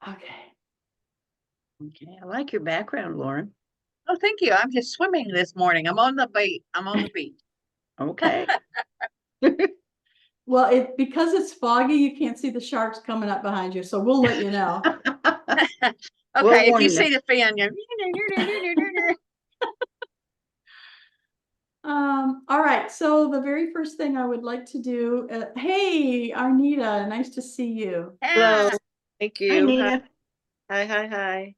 Okay. Okay, I like your background, Lauren. Oh, thank you. I'm just swimming this morning. I'm on the beach. I'm on the beach. Okay. Well, because it's foggy, you can't see the sharks coming up behind you, so we'll let you know. We'll Okay, if warn you you. see the fin, you All right, so the very first thing I would like to do, hey, Arnita, nice to see you. Hello. Thank Hi, you. Nina. Hi.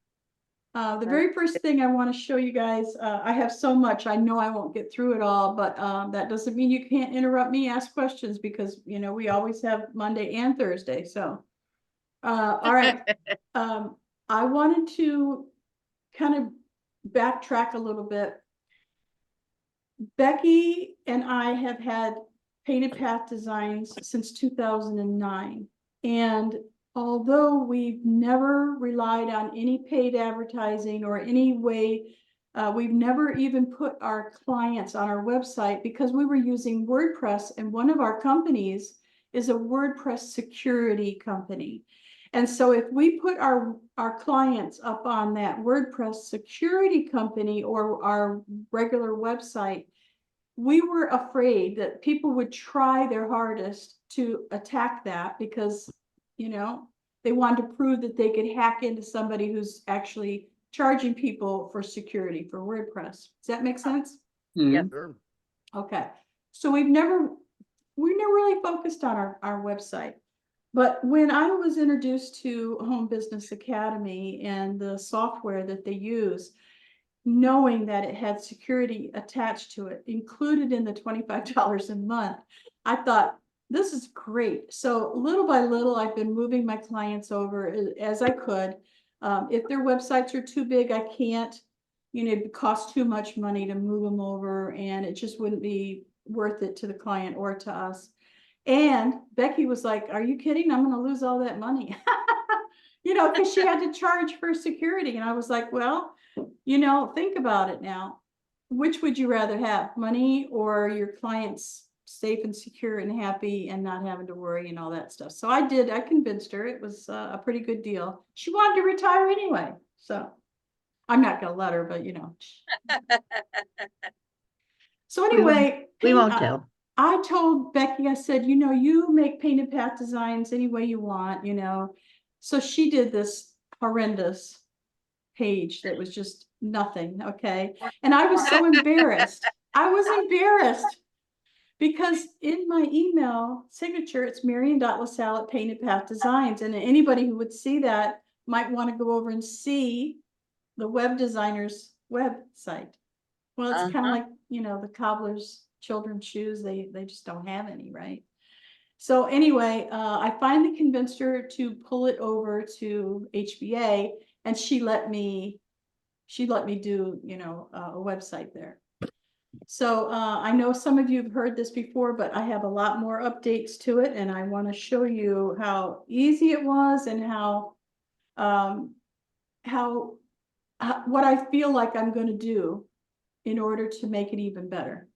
The very first thing I want to show you guys, I have so much, I know I won't get through it all, but that doesn't mean you can't interrupt me, ask questions, because, you know, we always have Monday and Thursday, so. All right, I wanted to kind of backtrack a little bit. Becky and I have had Painted Path Designs since 2009. And although we've never relied on any paid advertising or any way, we've never even put our clients on our website because we were using WordPress, and one of our companies is a WordPress security company. And so if we put our clients up on that WordPress security company or our regular website, we were afraid that people would try their hardest to attack that because, you know, they wanted to prove that they could hack into somebody who's actually charging people for security for WordPress. Does that make sense? Yes. Sure. Okay. So we've never really focused on our website. But when I was introduced to Home Business Academy and the software that they use, knowing that it had security attached to it, included in the $25 a month, I thought, this is great. So little by little, I've been moving my clients over as I could. If their websites are too big, I can't, you know, it costs too much money to move them over, and it just wouldn't be worth it to the client or to us. And Becky was like, are you kidding? I'm going to lose all that money. You know, because she had to charge for security. And I was like, well, you know, think about it now. Which would you rather have, money or your clients safe and secure and happy and not having to worry and all that stuff? So I convinced her. It was a pretty good deal. She wanted to retire anyway. So I'm not going to let her, but you know. So anyway, We won't tell. I told Becky, I said, you know, you make Painted Path Designs any way you want, you know. So she did this horrendous page that was just nothing, okay? And I was so embarrassed. I was embarrassed because in my email signature, it's marion.lasalle at Painted Path Designs. And anybody who would see that might want to go over and see the web designer's website. Well, it's kind of like, you know, the cobbler's children's shoes. They just don't have any, right? So anyway, I finally convinced her to pull it over to HBA, and she let me do, you know, a website there. So I know some of you have heard this before, but I have a lot more updates to it, and I want to show you how easy it was and how what I feel like I'm going to do in order to make it even better.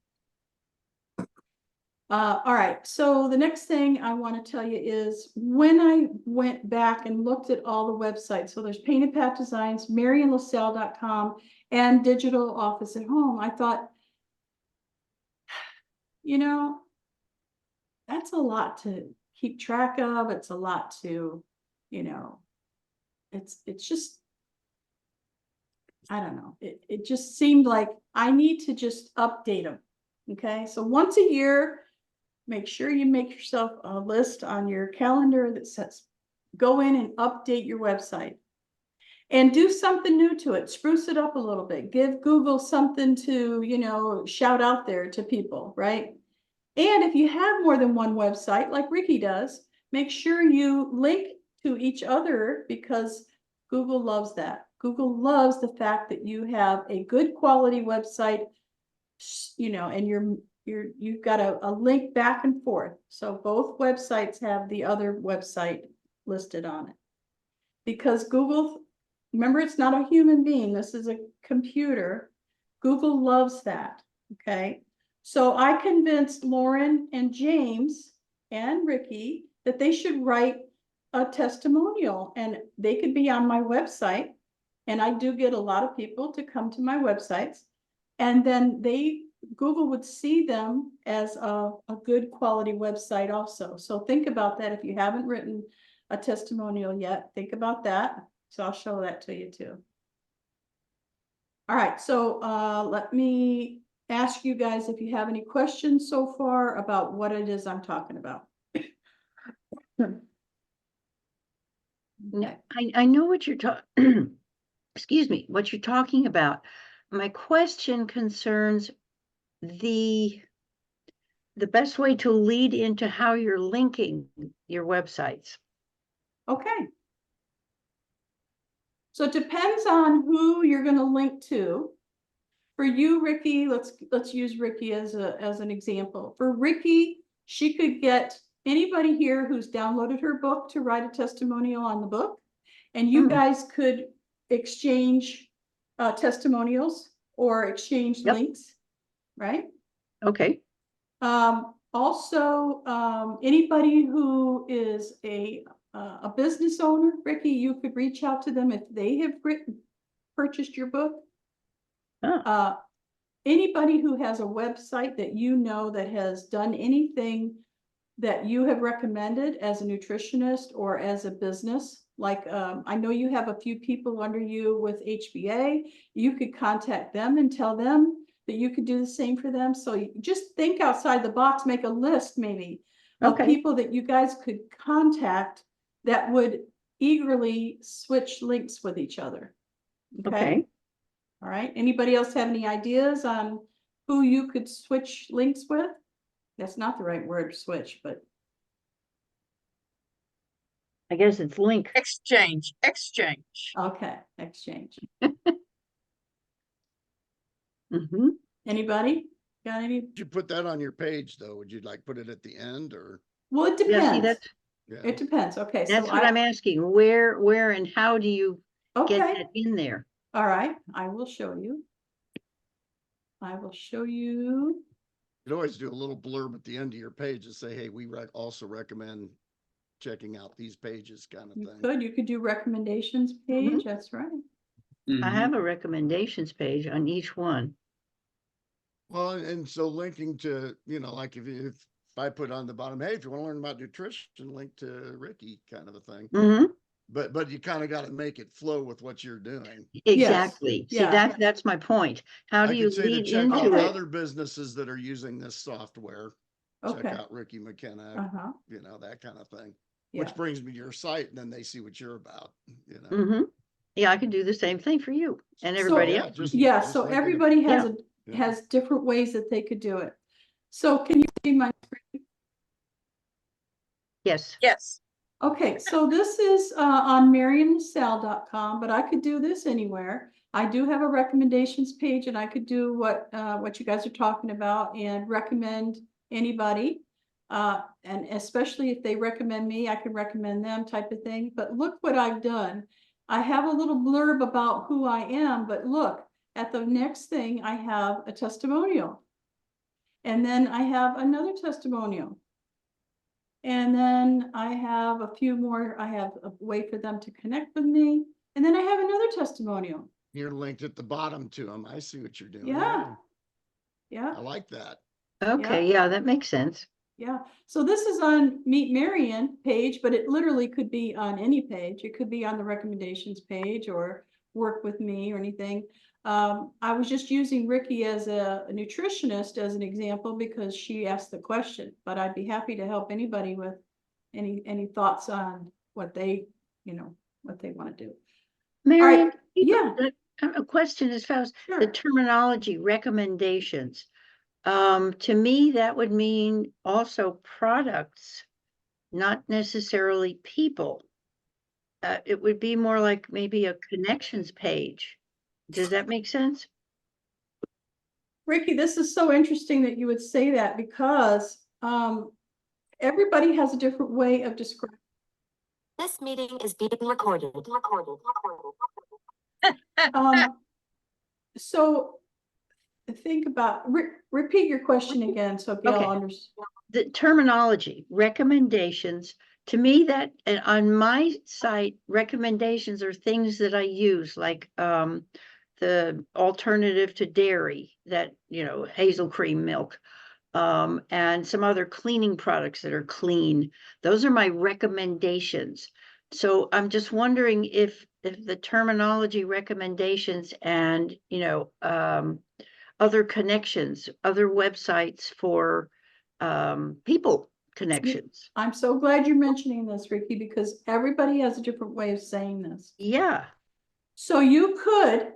All right, so the next thing I want to tell you is when I went back and looked at all the websites, so there's Painted Path Designs, marionlasalle.com, and Digital Office at Home, I thought, you know, that's a lot to keep track of. It's a lot to, you know, it's just, I don't know. It just seemed like I need to just update them. Okay, so once a year, make sure you make yourself a list on your calendar that says, go in and update your website and do something new to it. Spruce it up a little bit. Give Google something to, you know, shout out there to people, right? And if you have more than one website, like Ricky does, make sure you link to each other because Google loves that. Google loves the fact that you have a good quality website, you know, and you've got a link back and forth. So both websites have the other website listed on it. Because Google, remember, it's not a human being. This is a computer. Google loves that, okay? So I convinced Lauren and James and Ricky that they should write a testimonial, and they could be on my website. And I do get a lot of people to come to my websites. And then Google would see them as a good quality website also. So think about that. If you haven't written a testimonial yet, think about that. So I'll show that to you too. All right, so let me ask you guys if you have any questions so far about what it is I'm talking about. No, I know what you're talking, excuse me, what you're talking about. My question concerns the best way to lead into how you're linking your websites. Okay. So it depends on who you're going to link to. For you, Ricky, let's use Ricky as an example. For Ricky, she could get anybody here who's downloaded her book to write a testimonial on the book, and you guys could exchange testimonials or exchange links, right? Okay. Also, anybody who is a business owner, Ricky, you could reach out to them if they have purchased your book. Anybody who has a website that you know that has done anything that you have recommended as a nutritionist or as a business, like I know you have a few people under you with HBA, you could contact them and tell them that you could do the same for them. So you just think outside the box, make a list maybe of people that you guys could contact that would eagerly switch links with each other. Okay. All right. Anybody else have any ideas on who you could switch links with? That's not the right word, switch, but. I guess it's link. Exchange. Okay, exchange. Anybody got any? Would you put that on your page though? Would you like put it at the end or? Well, it Yeah, see, depends. Yeah. It depends. Okay, That's so what I'm asking. Where and how do you get okay. that in there? All right, I will show you. I will show you. You'd always do a little blurb at the end of your page to say, hey, we also recommend checking out these pages kind of thing. You could do recommendations page. That's right. I have a recommendations page on each one. Well, and so linking to, you know, like if I put on the bottom, hey, if you want to learn about nutrition, link to Ricky kind of a thing. But you kind of got to make it flow with what you're doing. Exactly. Yes. See, that's my point. How do you lead into it? Other businesses that are using this software. Check out Ricky McKenna, you know, that kind of thing. Which brings me to your site, and then they see what you're about, you know. Yeah, I can do the same thing for you and everybody else. So everybody has different ways that they could do it. So can you see my screen? Yes. Okay, so this is on MarionLaSalle.com, but I could do this anywhere. I do have a recommendations page, and I could do what you guys are talking about and recommend anybody. And especially if they recommend me, I can recommend them type of thing. But look what I've done. I have a little blurb about who I am, but look at the next thing, I have a testimonial. And then I have another testimonial. And then I have a few more. I have a way for them to connect with me. And then I have another testimonial. You're linked at the bottom to them. I see what you're doing. Yeah. I like that. Okay. Yeah, that makes sense. Yeah. So this is on Meet Marion page, but it literally could be on any page. It could be on the recommendations page or work with me or anything. I was just using Ricky as a nutritionist as an example because she asked the question, but I'd be happy to help anybody with any thoughts on what they, what they want to do. Marion, right. a question as far as the terminology recommendations. To me, that would mean also products, not necessarily people. It would be more like maybe a connections page. Does that make sense? Ricky, this is so interesting that you would say that because everybody has a different way of describing. This meeting is being recorded. So think about, repeat your question again so Gail understands. The terminology, recommendations, to me that, and on my site, recommendations are things that I use, like, the alternative to dairy, that, hazel cream milk, and some other cleaning products that are clean. Those are my recommendations. So I'm just wondering if the terminology recommendations and, other connections, other websites for, people connections. I'm so glad you're mentioning this, Ricky, because everybody has a different way of saying this. Yeah, So you could,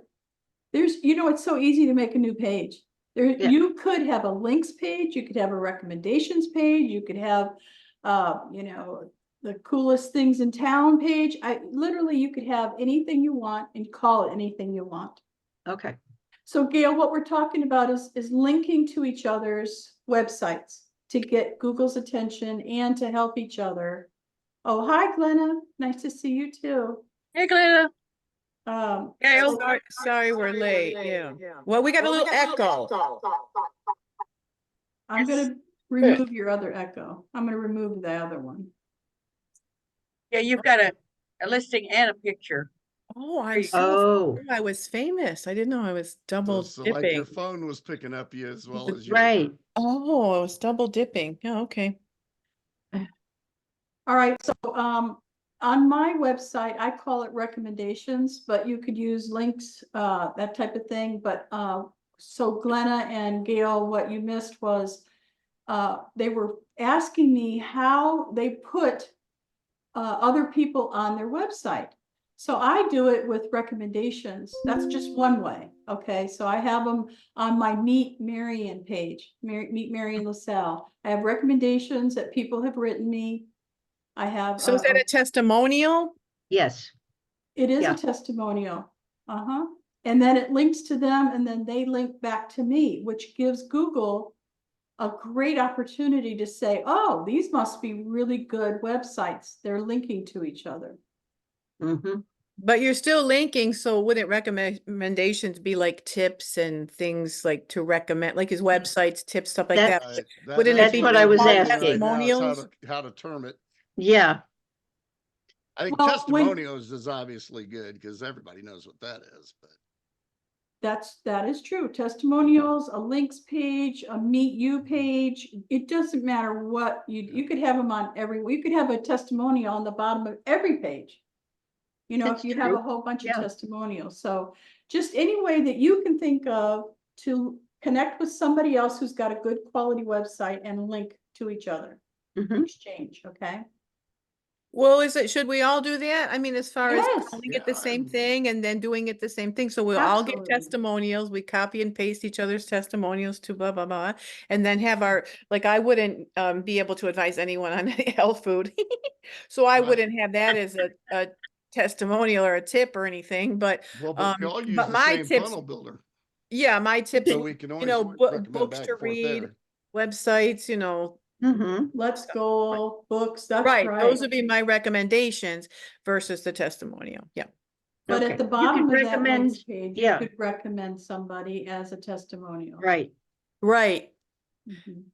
it's so easy to make a new page. Yeah. You could have a links page, you could have a recommendations page, you could have, the coolest things in town page. You could have anything you want and call it anything you want. okay. So Gail, what we're talking about is linking to each other's websites to get Google's attention and to help each other. Oh, hi, Glenna. Nice to see you too. Hey, Glenna. Yeah, sorry we're late. Yeah. Well, we got a little echo. I'm gonna remove your other echo. I'm gonna remove the other one. Yeah, you've got a listing and a picture. Oh, Oh, I was famous. I didn't know I was double So like your dipping. phone was picking up you as well as you. right. Oh, I was double dipping. Yeah, okay. All right, so on my website, I call it recommendations, but you could use links, that type of thing. But so Glenna and Gail, what you missed was they were asking me how they put other people on their website. So I do it with recommendations. That's just one way. Okay, so I have them on my Meet Marion page, Meet Marion LaSalle. I have recommendations that people have written me. I have. So is that a testimonial? Yes, It is Yeah. a testimonial. And then it links to them and then they link back to me, which gives Google a great opportunity to say, oh, these must be really good websites. They're linking to each other. mm-hmm. But you're still linking, so wouldn't recommendations be like tips and things like to recommend, like his websites, tips, stuff like that? Right. Wouldn't it That's be what I was called asking. Right now, it's testimonials? how to term it. Yeah, I think Well, testimonials is obviously good because everybody knows what that is, but. That is true. Testimonials, a links page, a meet you page. It doesn't matter what you could have them on you could have a testimonial on the bottom of every page. That's if you have true. a whole bunch Yeah. of testimonials. So just any way that you can think of to connect with somebody else who's got a good quality website and link to each other. Mhm. Exchange, okay? Well, should we all do that? I mean, as far as Yes. calling it the Yeah, same I'm- thing and then doing it the same thing. So we'll all get Absolutely. testimonials. We copy and paste each other's testimonials to blah, blah, blah. And then have like I wouldn't be able to advise anyone on health food. So I Right. wouldn't have that as a testimonial or a tip or anything, but Well, we all use the my same tips, funnel builder, yeah, my tips, so we can always recommend books back to and forth read, there. websites, Mm-hmm. Let's go books. That's right. right. Those would be my recommendations versus the testimonial. Yeah. But Okay. at the You bottom could of that recommend- links page, you yeah. could recommend somebody as a testimonial. Right. Right. Mhm.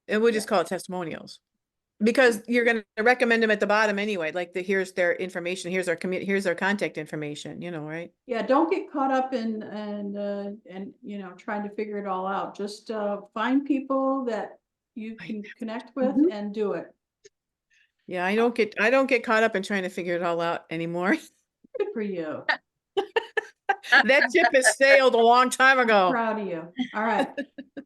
And we'll just call it testimonials. Because you're going to recommend them at the bottom anyway, like here's their information, here's our contact information, right? Yeah, don't get caught up in trying to figure it all out. Just find people that you can connect with Mhm. and do it. Yeah, I don't get caught up in trying to figure it all out anymore. Good for you. That ship has sailed a long time ago. Proud of you. All right.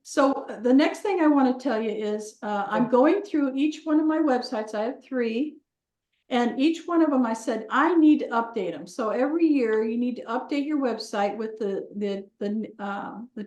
So the next thing I want to tell you is I'm going through each one of my websites. I have 3. And each one of them, I said, I need to update them. So every year you need to update your website with the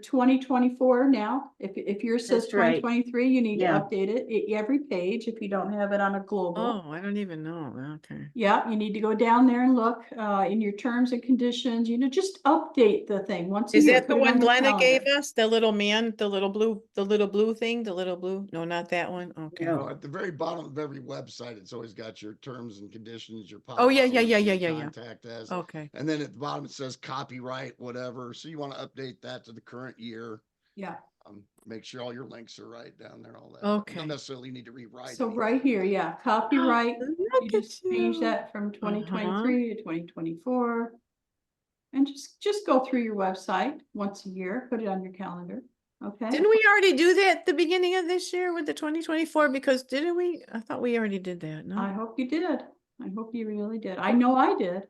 2024 now. If yours says That's right. 2023, you need Yeah. to update it every page if you don't have it on a global. Oh, I don't even know. Okay. Yeah, you need to go down there and look in your terms and conditions, just update the thing once a Is year. that the Put it on one your Glenna gave calendar. us? The little man, the little blue thing, the little blue? No, not that one. Okay. No. No, at the very bottom of every website, it's always got your terms and conditions, your Oh, yeah, policies, yeah, who yeah, to yeah, yeah. contact us. Okay. And then at the bottom, it says copyright, whatever. So you want to update that to the current year. Yeah. Make sure all your links are right down there, all that. Okay. You don't necessarily need to rewrite. So anything. right here, yeah, copyright, you Look at just change you. that from 2023 to 2024. And just go through your website once a year, put it on your calendar, okay? Didn't we already do that at the beginning of this year with the 2024? Because didn't we? I thought we already did that, no? I hope you did. I hope you really did. I know I did.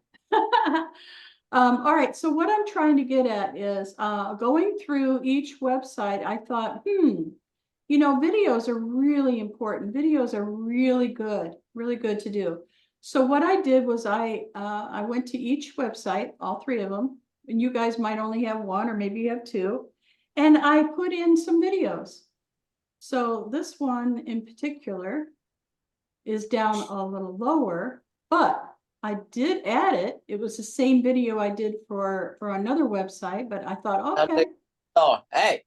All right, so what I'm trying to get at is going through each website, I thought, you know, videos are really important. Videos are really good to do. So what I did was I went to each website, all three of them, and you guys might only have one or maybe you have two, and I put in some videos. So this one in particular is down a little lower, but I did add it. It was the same video I did for another website, but I thought, okay. Oh, hey.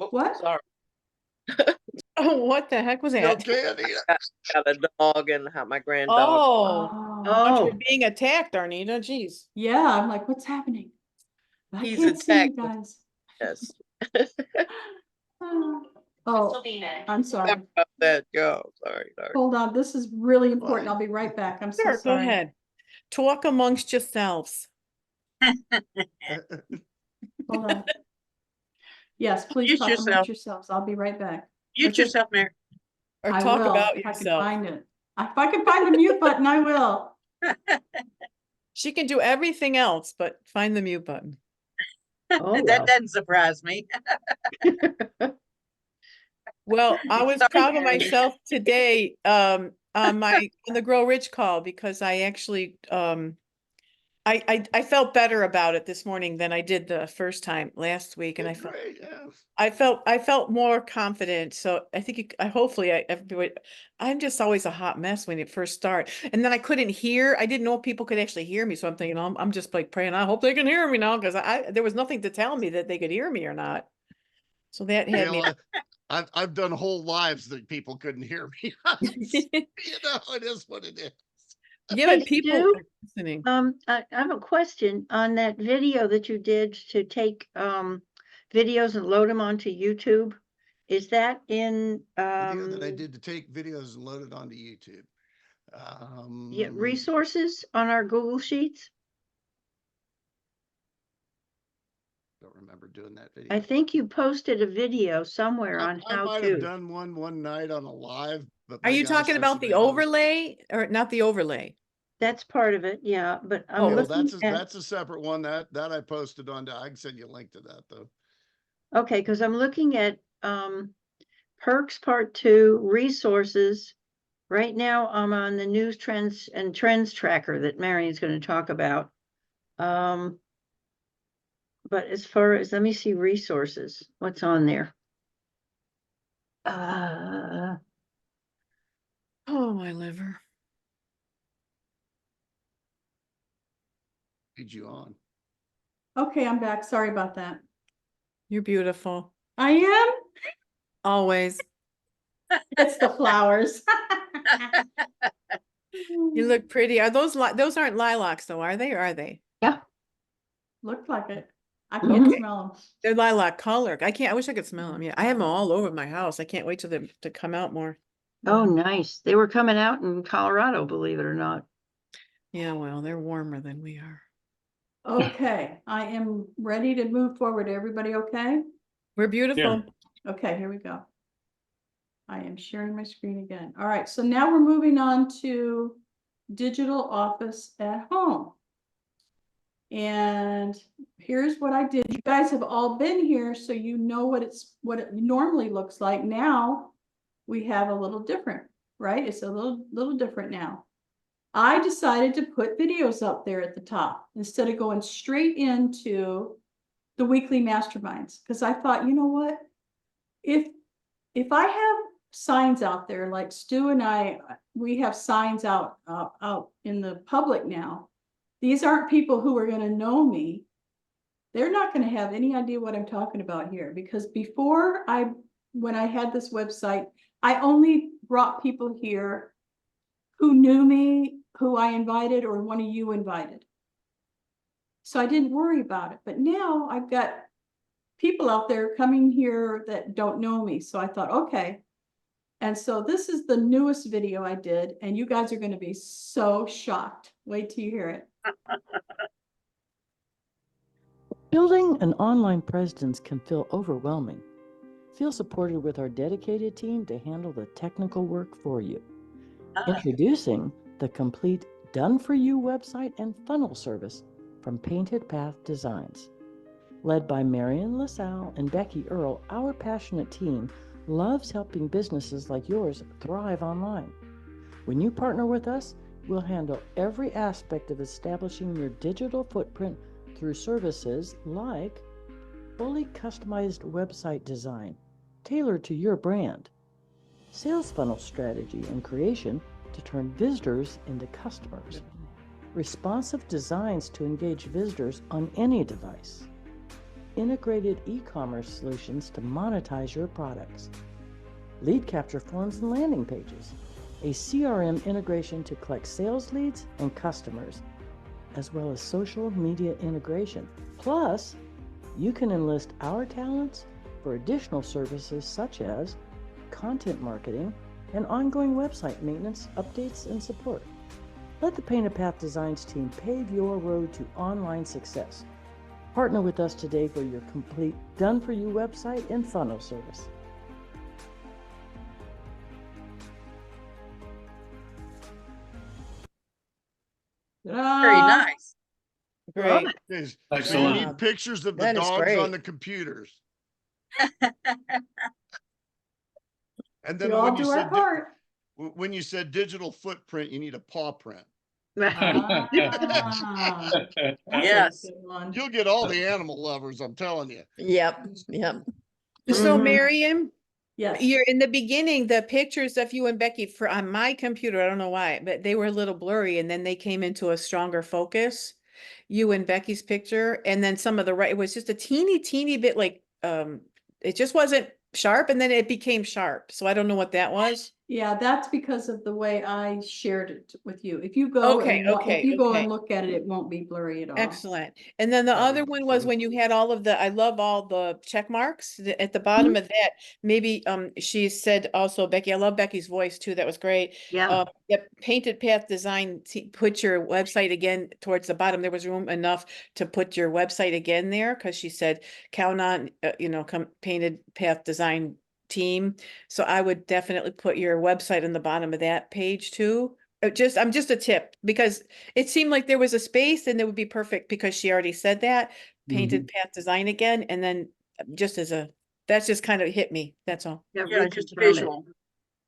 Oh, What? sorry. Oh, what the heck was You that? okay, Anita? Got a dog and my granddog. Oh, Oh. you're being attacked, Arnita. Jeez. Yeah, I'm like, what's happening? I He's can't see you attacked with- guys. Yes. Oh, I'm sorry. About that go. Sorry. Hold on, this is really important. Fine. I'll be right back. I'm so Sure, go sorry. ahead. Talk amongst yourselves. Hold on. Yes, please Mute talk yourself. amongst yourselves. I'll be right back. Mute yourself, Mary. Or I talk will, about if I can yourself. find it. If I can find the mute button, I will. She can do everything else, but find the mute button. Oh, That well. doesn't surprise me. Well, I was Sorry, proud of Mary. myself today, on the Grow Rich call, because I actually, I felt better about it this morning than I did the first time last week, and Great, yeah. I felt more confident. So I think everybody, I'm just always a hot mess when you first start. And then I didn't know if people could actually hear me. So I'm thinking, I'm just like praying, I hope they can hear me now, because there was nothing to tell me that they could hear me or not. So that had me. I've done whole lives that people couldn't hear me. You know, it is what it is. Yeah, Hey, but people Stu, are listening. I have a question on that video that you did to take videos and load them onto YouTube. Is that in Video that I did to take videos and load it onto YouTube. resources on our Google Sheets? Don't remember doing that video. I think you posted a video somewhere on I how might have to. done one night on a live, but Are my you gosh, talking there's about so the many others. overlay or not the overlay? That's part of it, yeah. But I'm Oh, Yeah, well, looking at. that's a separate one that I posted on. I can send you a link to that though. Okay, because I'm looking at perks part 2, resources. Right now, I'm on the news trends and trends tracker that Marion's going to talk about. But as far as, let me see resources, what's on there? Oh, my liver. Lead you on. Okay, I'm back. Sorry about that. You're beautiful. I am. Always. It's the flowers. You look pretty. Are those aren't lilacs though, are they? Or are they? Yeah. Looked like it. I can't Okay. smell them. They're lilac color. I wish I could smell them. Yeah, I have them all over my house. I can't wait till them to come out more. Oh, nice. They were coming out in Colorado, believe it or not. Yeah, well, they're warmer than we are. Okay, I am ready to move forward. Everybody okay? We're beautiful. Okay, here we go. I am sharing my screen again. All right, so now we're moving on to digital office at home. And here's what I did. You guys have all been here, so you know what it normally looks like. Now we have a little different, right? It's a little different now. I decided to put videos up there at the top instead of going straight into the weekly masterminds, because I thought, you know what? If I have signs out there like Stu and I, we have signs out in the public now. These aren't people who are going to know me. They're not going to have any idea what I'm talking about here, because before when I had this website, I only brought people here who knew me, who I invited, or one of you invited. So I didn't worry about it. But now I've got people out there coming here that don't know me. So I thought, okay. And so this is the newest video I did, and you guys are going to be so shocked. Wait till you hear it. Building an online presence can feel overwhelming. Feel supported with our dedicated team to handle the technical work for you. Introducing the complete done-for-you website and funnel service from Painted Path Designs. Led by Marion LaSalle and Becky Earl, our passionate team loves helping businesses like yours thrive online. When you partner with us, we'll handle every aspect of establishing your digital footprint through services like fully customized website design, tailored to your brand, sales funnel strategy and creation to turn visitors into customers, responsive designs to engage visitors on any device, integrated e-commerce solutions to monetize your products, lead capture forms and landing pages, a CRM integration to collect sales leads and customers, as well as social media integration. Plus, you can enlist our talents for additional services such as content marketing and ongoing website maintenance, updates, and support. Let the Painted Path Designs team pave your road to online success. Partner with us today for your complete done-for-you website and funnel service. Very Ta-da! nice. Great. Okay, so you Excellent. need pictures of the That is dogs on great. the computers. And We then all when you do our said part. when you said digital footprint, you need a paw print. Ah, that's a Yes. good one. You'll get all the animal lovers, I'm telling you. Yep, yep. So Mhm. Miriam, Yes. you're in the beginning, the pictures of you and Becky for on my computer, I don't know why, but they were a little blurry and then they came into a stronger focus. You and Becky's picture, and then some of the right, it was just a teeny bit like it just wasn't sharp and then it became sharp. So I don't know what that was. Yeah, that's because of the way I shared it with you. If you go Okay, and if you go and okay. look at it, it won't be blurry at all. Excellent. And then the That other would be one was fun. when you had all of the, I love all the check marks at the bottom of that. Maybe she said also, Becky, I love Becky's voice too. That was great. Yeah. The Painted Path Design, put your website again towards the bottom. There was room enough to put your website again there because she said count on, Painted Path Design team. So I would definitely put your website on the bottom of that page too. I'm just a tip because it seemed like there was a space and it would be perfect because she already said that Painted Path Design again. And then that's just kind of hit me. That's all. Yeah, Yeah, just reconfirm it. visual.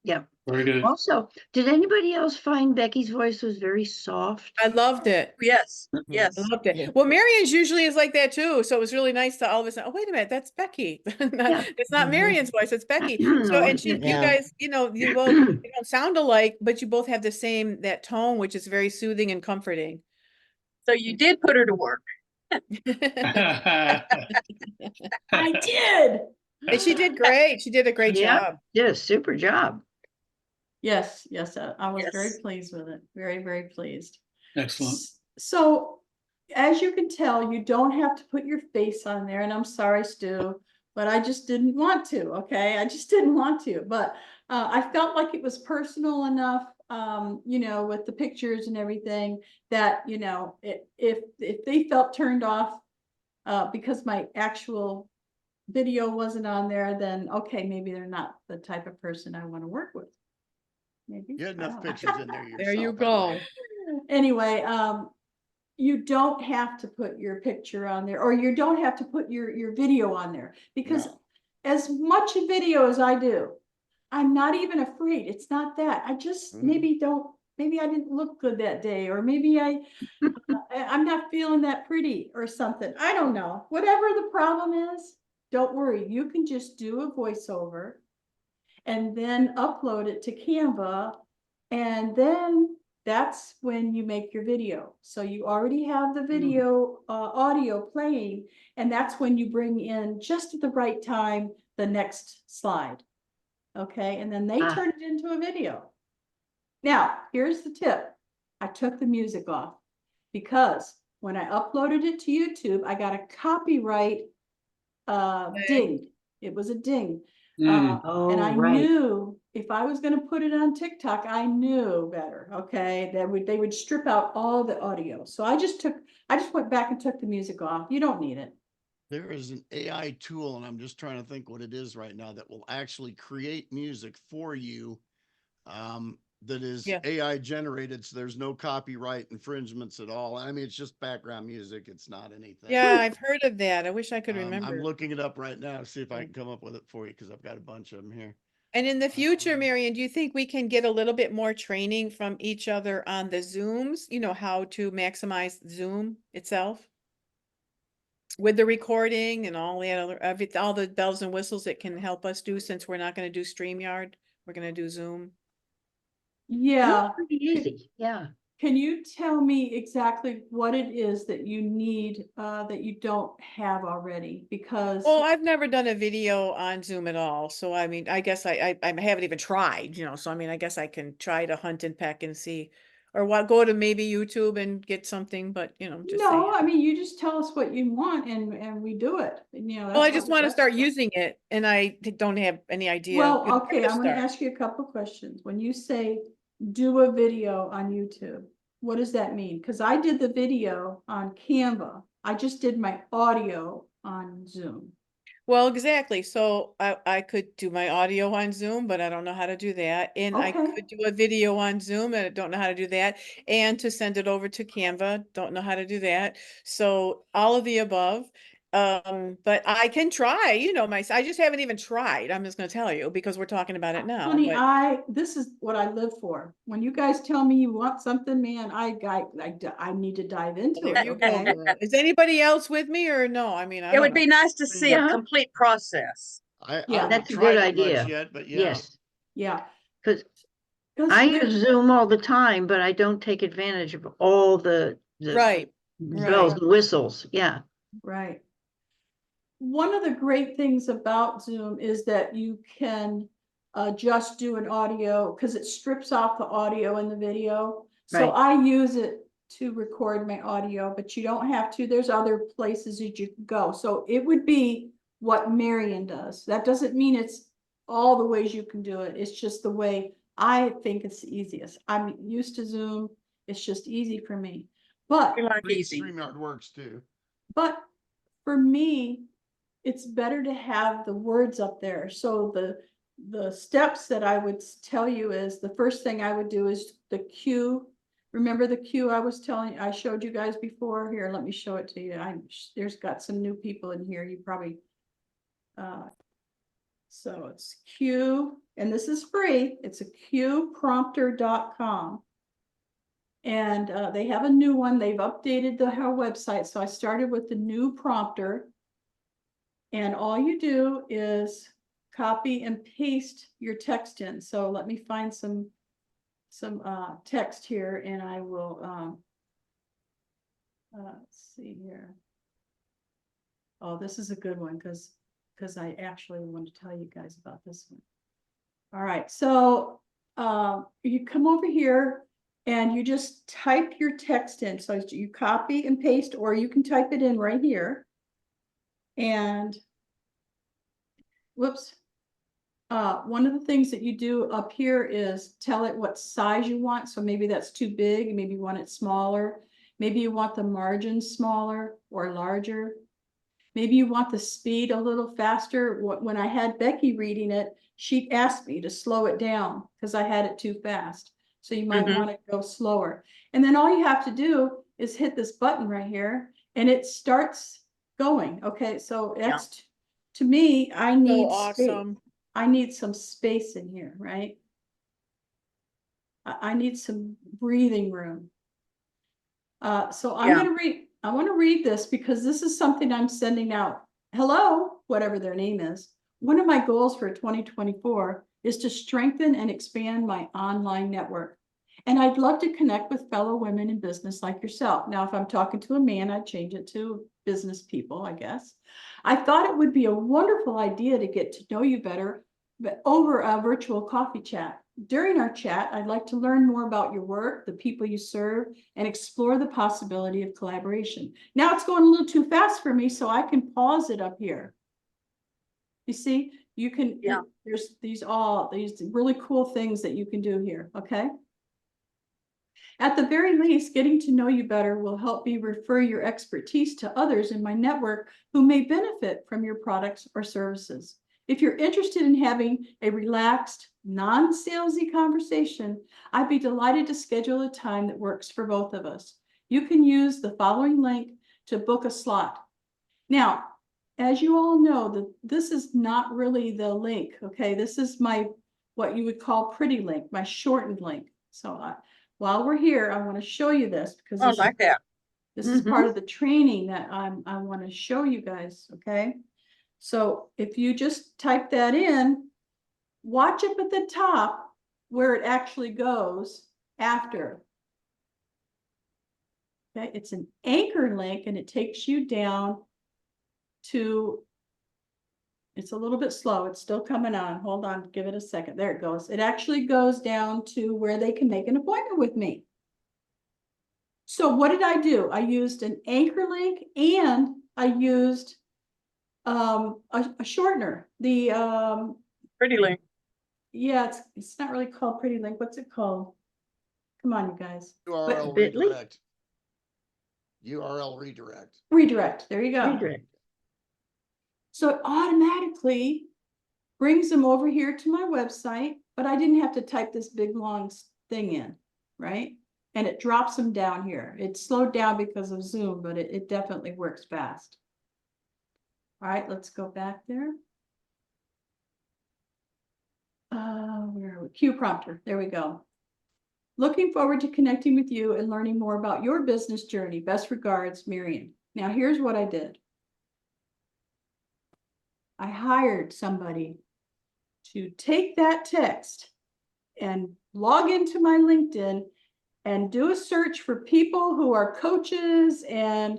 Yeah. Very good. Also, did anybody else find Becky's voice was very soft? I loved it. Yes, I yes. loved it. Well, Marion's usually is like that too. So it was really nice to all of a sudden, oh, wait a minute, that's Becky. Yeah. It's not Marion's voice, it's Becky. So, No, and you Yeah. guys, you both you don't sound alike, but you both have the same, that tone, which is very soothing and comforting. So you did put her to work. I did. And she did great. She did a great Yeah. job. Did a super job. Yes, I was very Yes. pleased with it. Very pleased. Excellent. So, as you can tell, you don't have to put your face on there, and I'm sorry, Stu, but I just didn't want to, okay? I just didn't want to, but I felt like it was personal enough, with the pictures and everything that, if they felt turned off because my actual video wasn't on there, then okay, maybe they're not the type of person I want to work with. Maybe. You had I enough don't know. pictures in there yourself. There you I go. like. Anyway, you don't have to put your picture on there, or you don't have to put your video on there, because No. as much video as I do, I'm not even afraid. It's not that. I just maybe I didn't look good that day, or maybe I'm not feeling that pretty or something. I don't know. Whatever the problem is, don't worry. You can just do a voiceover and then upload it to Canva, and then that's when you make your video. So you already have the video audio playing, and that's when you bring in just at the right time the next slide. Okay, and then they turn it into a video. Now, here's the tip. I took the music off because when I uploaded it to YouTube, I got a copyright dinged. It was a ding. Mm. And I Oh, right. knew if I was gonna put it on TikTok, I knew better, okay? They would strip out all the audio. So I just went back and took the music off. You don't need it. There is an AI tool, and I'm just trying to think what it is right now that will actually create music for you. That is Yeah. AI generated, so there's no copyright infringements at all. I mean, it's just background music. It's not anything. Yeah, I've heard of that. I wish I could I'm remember. looking it up right now to see if I can come up with it for you because I've got a bunch of them here. And in the future, Um, Marion, do you think we can get a little bit more training from each other on the Zooms? You know, how to maximize Zoom itself? With the recording and all the other, all the bells and whistles it can help us do, since we're not gonna do StreamYard, we're gonna do Zoom. Yeah. That's pretty easy, yeah. Can you tell me exactly what it is that you need, that you don't have already? Because Well, I've never done a video on Zoom at all, so I mean, I guess I haven't even tried, you know, so I mean, I guess I can try to hunt and peck and see, or what, go to maybe YouTube and get something, but you know, just saying. no, I mean, you just tell us what you want and we do it. And, you know, Well, I that's just what want to that's start for. using it, and I don't have any idea. Well, where okay, to I'm gonna start. ask you a couple questions. When you say do a video on YouTube, what does that mean? Because I did the video on Canva. I just did my audio on Zoom. Well, exactly. So I could do my audio on Zoom, but I don't know how to do that. And I Okay. could do a video on Zoom and I don't know how to do that. And to send it over to Canva, don't know how to do that. So all of the above. But I can try, you know, I just haven't even tried. I'm just gonna tell you because we're talking about it now. Honey, But this is what I live for. When you guys tell me you want something, man, I need to dive into there it, you go. okay? girl. Is anybody else with me or no? I mean, I It don't would be know. nice to see a Yeah. complete process. I Yeah. haven't That's a tried good it much idea. yet, but yeah. Yes, Yeah. because Because I use Zoom all the time, but I don't take advantage of all the Right. bells and whistles, yeah. right. One of the great things about Zoom is that you can just do an audio because it strips off the audio and the video. So Right. I use it to record my audio, but you don't have to. There's other places that you can go. So it would be what Marion does. That doesn't mean it's all the ways you can do it. It's just the way I think it's the easiest. I'm used to Zoom. It's just easy for me. But We like I think easy. StreamYard works too. but for me, it's better to have the words up there. So the steps that I would tell you is the first thing I would do is the cue. Remember the cue I showed you guys before? Here, let me show it to you. There's got some new people in here. You probably, so it's Q, and this is free. It's a qprompter.com. And they have a new one. They've updated our website. So I started with the new prompter. And all you do is copy and paste your text in. So let me find some text here and I will, let's see here. Oh, this is a good one because I actually want to tell you guys about this one. All right, so you come over here and you just type your text in. So you copy and paste, or you can type it in right here. And whoops. One of the things that you do up here is tell it what size you want. So maybe that's too big, maybe you want it smaller. Maybe you want the margins smaller or larger. Maybe you want the speed a little faster. When I had Becky reading it, she asked me to slow it down because I had it too fast. So you might want to go slower. And then all you have to do is hit this button right here and it starts going. Okay, so that's to me, I need awesome. I need some space in here, right? I need some breathing room. So I'm going to read, I want to read this because this is something I'm sending out. Hello, whatever their name is. One of my goals for 2024 is to strengthen and expand my online network. And I'd love to connect with fellow women in business like yourself. Now, if I'm talking to a man, I'd change it to business people, I guess. I thought it would be a wonderful idea to get to know you better, but over a virtual coffee chat. During our chat, I'd like to learn more about your work, the people you serve, and explore the possibility of collaboration. Now it's going a little too fast for me, so I can pause it up here. You see, you can, Yeah. there's these really cool things that you can do here, okay? At the very least, getting to know you better will help me refer your expertise to others in my network who may benefit from your products or services. If you're interested in having a relaxed, non-salesy conversation, I'd be delighted to schedule a time that works for both of us. You can use the following link to book a slot. Now, as you all know, this is not really the link, okay? This is what you would call pretty link, my shortened link. So while we're here, I want to show you this because I like that. this is part of the training that I want to show you guys, okay? So if you just type that in, watch up at the top where it actually goes after. Okay, it's an anchor link and it takes you down to, it's a little bit slow. It's still coming on. Hold on, give it a second. There it goes. It actually goes down to where they can make an appointment with me. So what did I do? I used an anchor link and I used a shortener. The Pretty link. yeah, it's not really called pretty link. What's it called? Come on, you guys. URL Bitly? redirect. URL redirect. Redirect. There you go. Redirect. So it automatically brings them over here to my website, but I didn't have to type this big long thing in, right? And it drops them down here. It's slowed down because of Zoom, but it definitely works fast. All right, let's go back there. Where are we? Q prompter. There we go. Looking forward to connecting with you and learning more about your business journey. Best regards, Miriam. Now, here's what I did. I hired somebody to take that text and log into my LinkedIn and do a search for people who are coaches and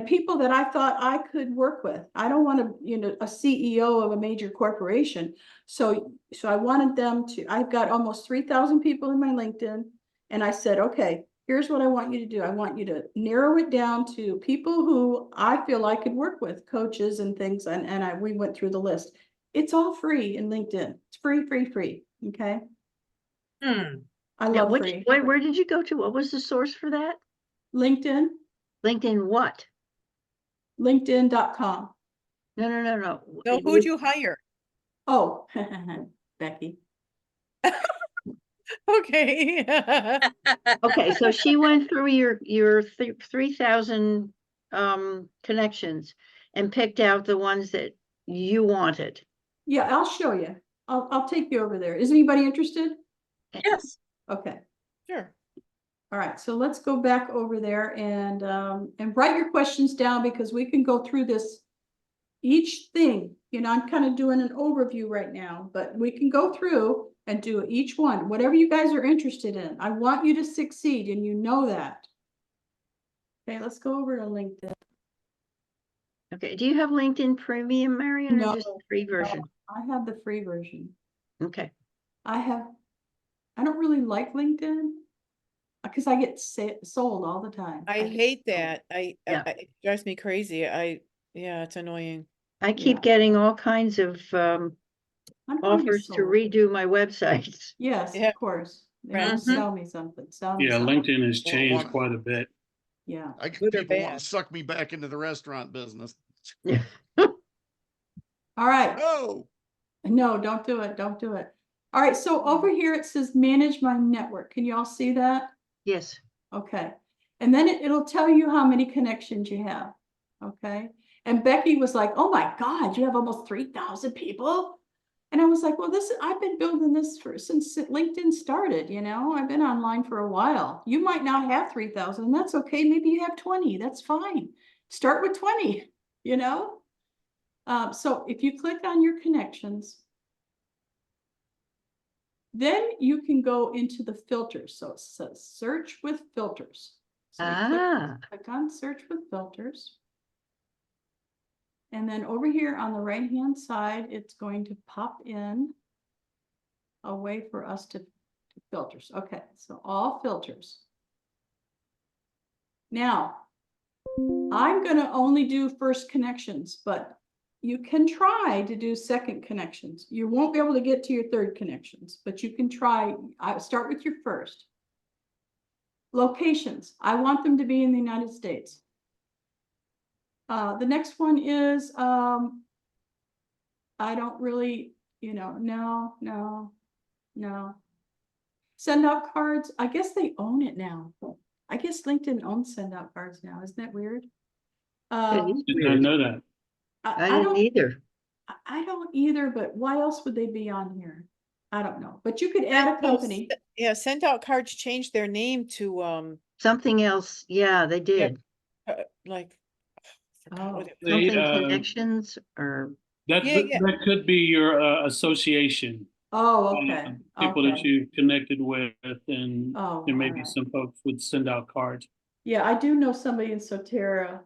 people that I thought I could work with. I don't want to, a CEO of a major corporation. So I wanted them to, I've got almost 3,000 people in my LinkedIn. And I said, okay, here's what I want you to do. I want you to narrow it down to people who I feel I could work with, coaches and things. And we went through the list. It's all free in LinkedIn. It's free. Okay. I love free. Where did you go to? What was the source for that? LinkedIn. LinkedIn what? LinkedIn.com. No. So who'd you hire? Oh, Becky. Okay. Okay, so she went through your 3,000 connections and picked out the ones that you wanted. Yeah, I'll show you. I'll take you over there. Is anybody interested? Yes. Okay. Sure. All right, so let's go back over there and write your questions down because we can go through this each thing. I'm kind of doing an overview right now, but we can go through and do each one, whatever you guys are interested in. I want you to succeed and you know that. Okay, let's go over to LinkedIn. Okay, do you have LinkedIn Premium, Marion, No, or just the free version? I have the free version. Okay. I don't really like LinkedIn because I get sold all the time. I hate that. Yeah. It drives me crazy. Yeah, it's annoying. I keep getting all kinds of I'm gonna be offers to sold. redo my websites. Yes, Yeah. of course. They Right. want to sell me something. Sell me Yeah, something. LinkedIn has Well, changed one- quite a bit. Yeah. Good or People want bad? to suck me back into the restaurant business. Yeah. All right. Oh, No, don't do it. Don't do it. All right. So over here it says manage my network. Can you all see that? Yes. Okay. And then it'll tell you how many connections you have. Okay. And Becky was like, oh my God, you have almost 3,000 people. And I was like, well, I've been building this since LinkedIn started, I've been online for a while. You might not have 3,000, and that's okay. Maybe you have 20. That's fine. Start with 20, So if you click on your connections, then you can go into the filters. So it says search with filters. So you click on search with filters. And then over here on the right-hand side, it's going to pop in a way for us to filters. Okay, so all filters. Now, I'm going to only do first connections, but you can try to do second connections. You won't be able to get to your third connections, but you can try. I start with your first. Locations. I want them to be in the United States. The next one is, I don't really, no. Send out cards. I guess they own it now. I guess LinkedIn owns send out cards now. Isn't that weird? That is Did not weird. know that. I I didn't don't, either. I don't either, but why else would they be on here? I don't know, but you could add a company. Yeah, Send Out Cards changed their name to Something else. Yeah, they did. like I forgot what it was. They, Something connections or that Yeah, yeah. that could be your association. Oh, okay, People that okay. you connected with, and Oh, there may all be right. some folks would send out cards. Yeah, I do know somebody in Sotera.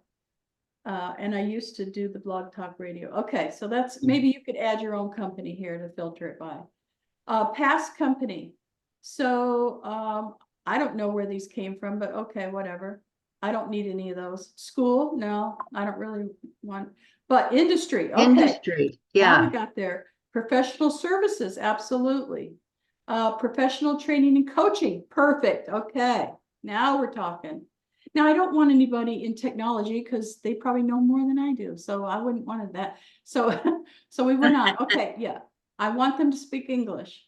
And I used to do the Blog Talk Radio. Okay, so that's, maybe you could add your own company here to filter it by. Past company. So I don't know where these came from, but okay, whatever. I don't need any of those. School, no, I don't really want, but industry, okay. industry. Now we Yeah. got there. Professional services, absolutely. Professional training and coaching, perfect. Okay, now we're talking. Now, I don't want anybody in technology because they probably know more than I do. So I wouldn't want that. So, so we went on. Okay, yeah. I want them to speak English.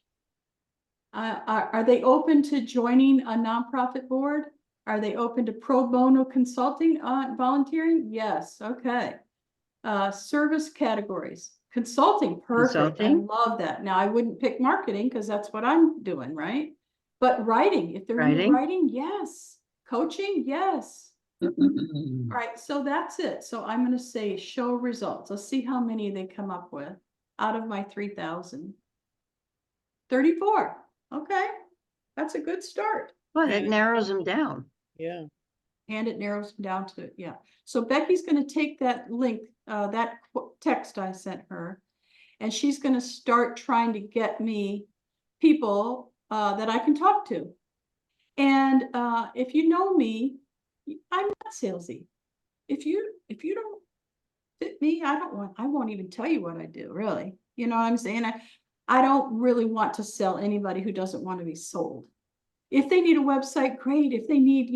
Are they open to joining a nonprofit board? Are they open to pro bono consulting, volunteering? Yes, okay. Service categories, consulting, perfect. I Consulting. love that. Now, I wouldn't pick marketing because that's what I'm doing, right? But writing, if they're into Writing. writing, yes. Coaching, yes. All right, so that's it. So I'm going to say show results. Let's see how many they come up with out of my 3,000. 34. Okay, that's a good start. Well, Yeah, it narrows them down. Yeah. And it narrows them down to, yeah. So Becky's going to take that link, that text I sent her, and she's going to start trying to get me people that I can talk to. And if you know me, I'm not salesy. If you don't fit me, I won't even tell you what I do, really. You know what I'm saying? I don't really want to sell anybody who doesn't want to be sold. If they need a website, great. If they need,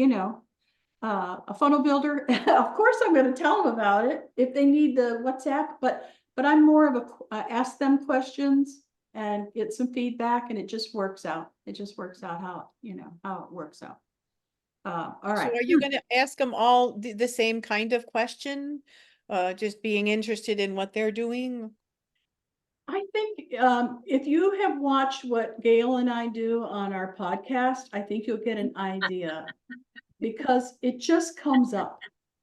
a funnel builder, of course I'm going to tell them about it. If they need the WhatsApp, but I'm more of a ask them questions and get some feedback, and it just works out. It just works out how it works out. All right. So are you going to ask them all the same kind of question? Just being interested in what they're doing? I think if you have watched what Gail and I do on our podcast, I think you'll get an idea because it just comes up.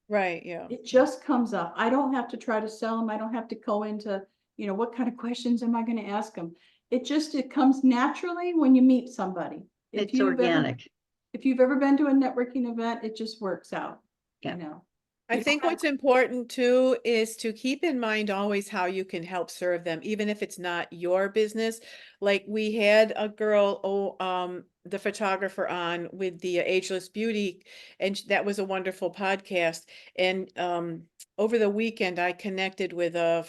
Right, yeah. It just comes up. I don't have to try to sell them. I don't have to go into, what kind of questions am I going to ask them? It comes naturally when you meet somebody. It's organic. If you've ever been to a networking event, it just works out, Yeah. I You think don't have- what's important too is to keep in mind always how you can help serve them, even if it's not your business. Like we had a girl, the photographer on with the Ageless Beauty, and that was a wonderful podcast. And over the weekend, I connected with a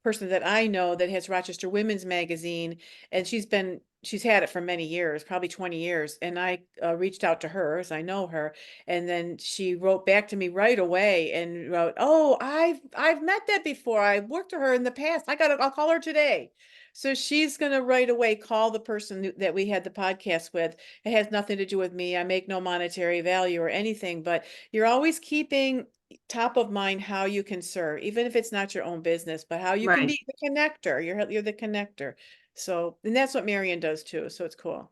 person that I know that has Rochester Women's Magazine, and she's had it for many years, probably 20 years. And I reached out to her, as I know her, and then she wrote back to me right away and wrote, "Oh, I've met that before. I worked with her in the past. I'll call her today." So she's going to right away call the person that we had the podcast with. It has nothing to do with me. I make no monetary value or anything, but you're always keeping top of mind how you can serve, even if it's not your own business, but how you can Right. be the connector. You're the connector. So, and that's what Marion does too. So it's cool.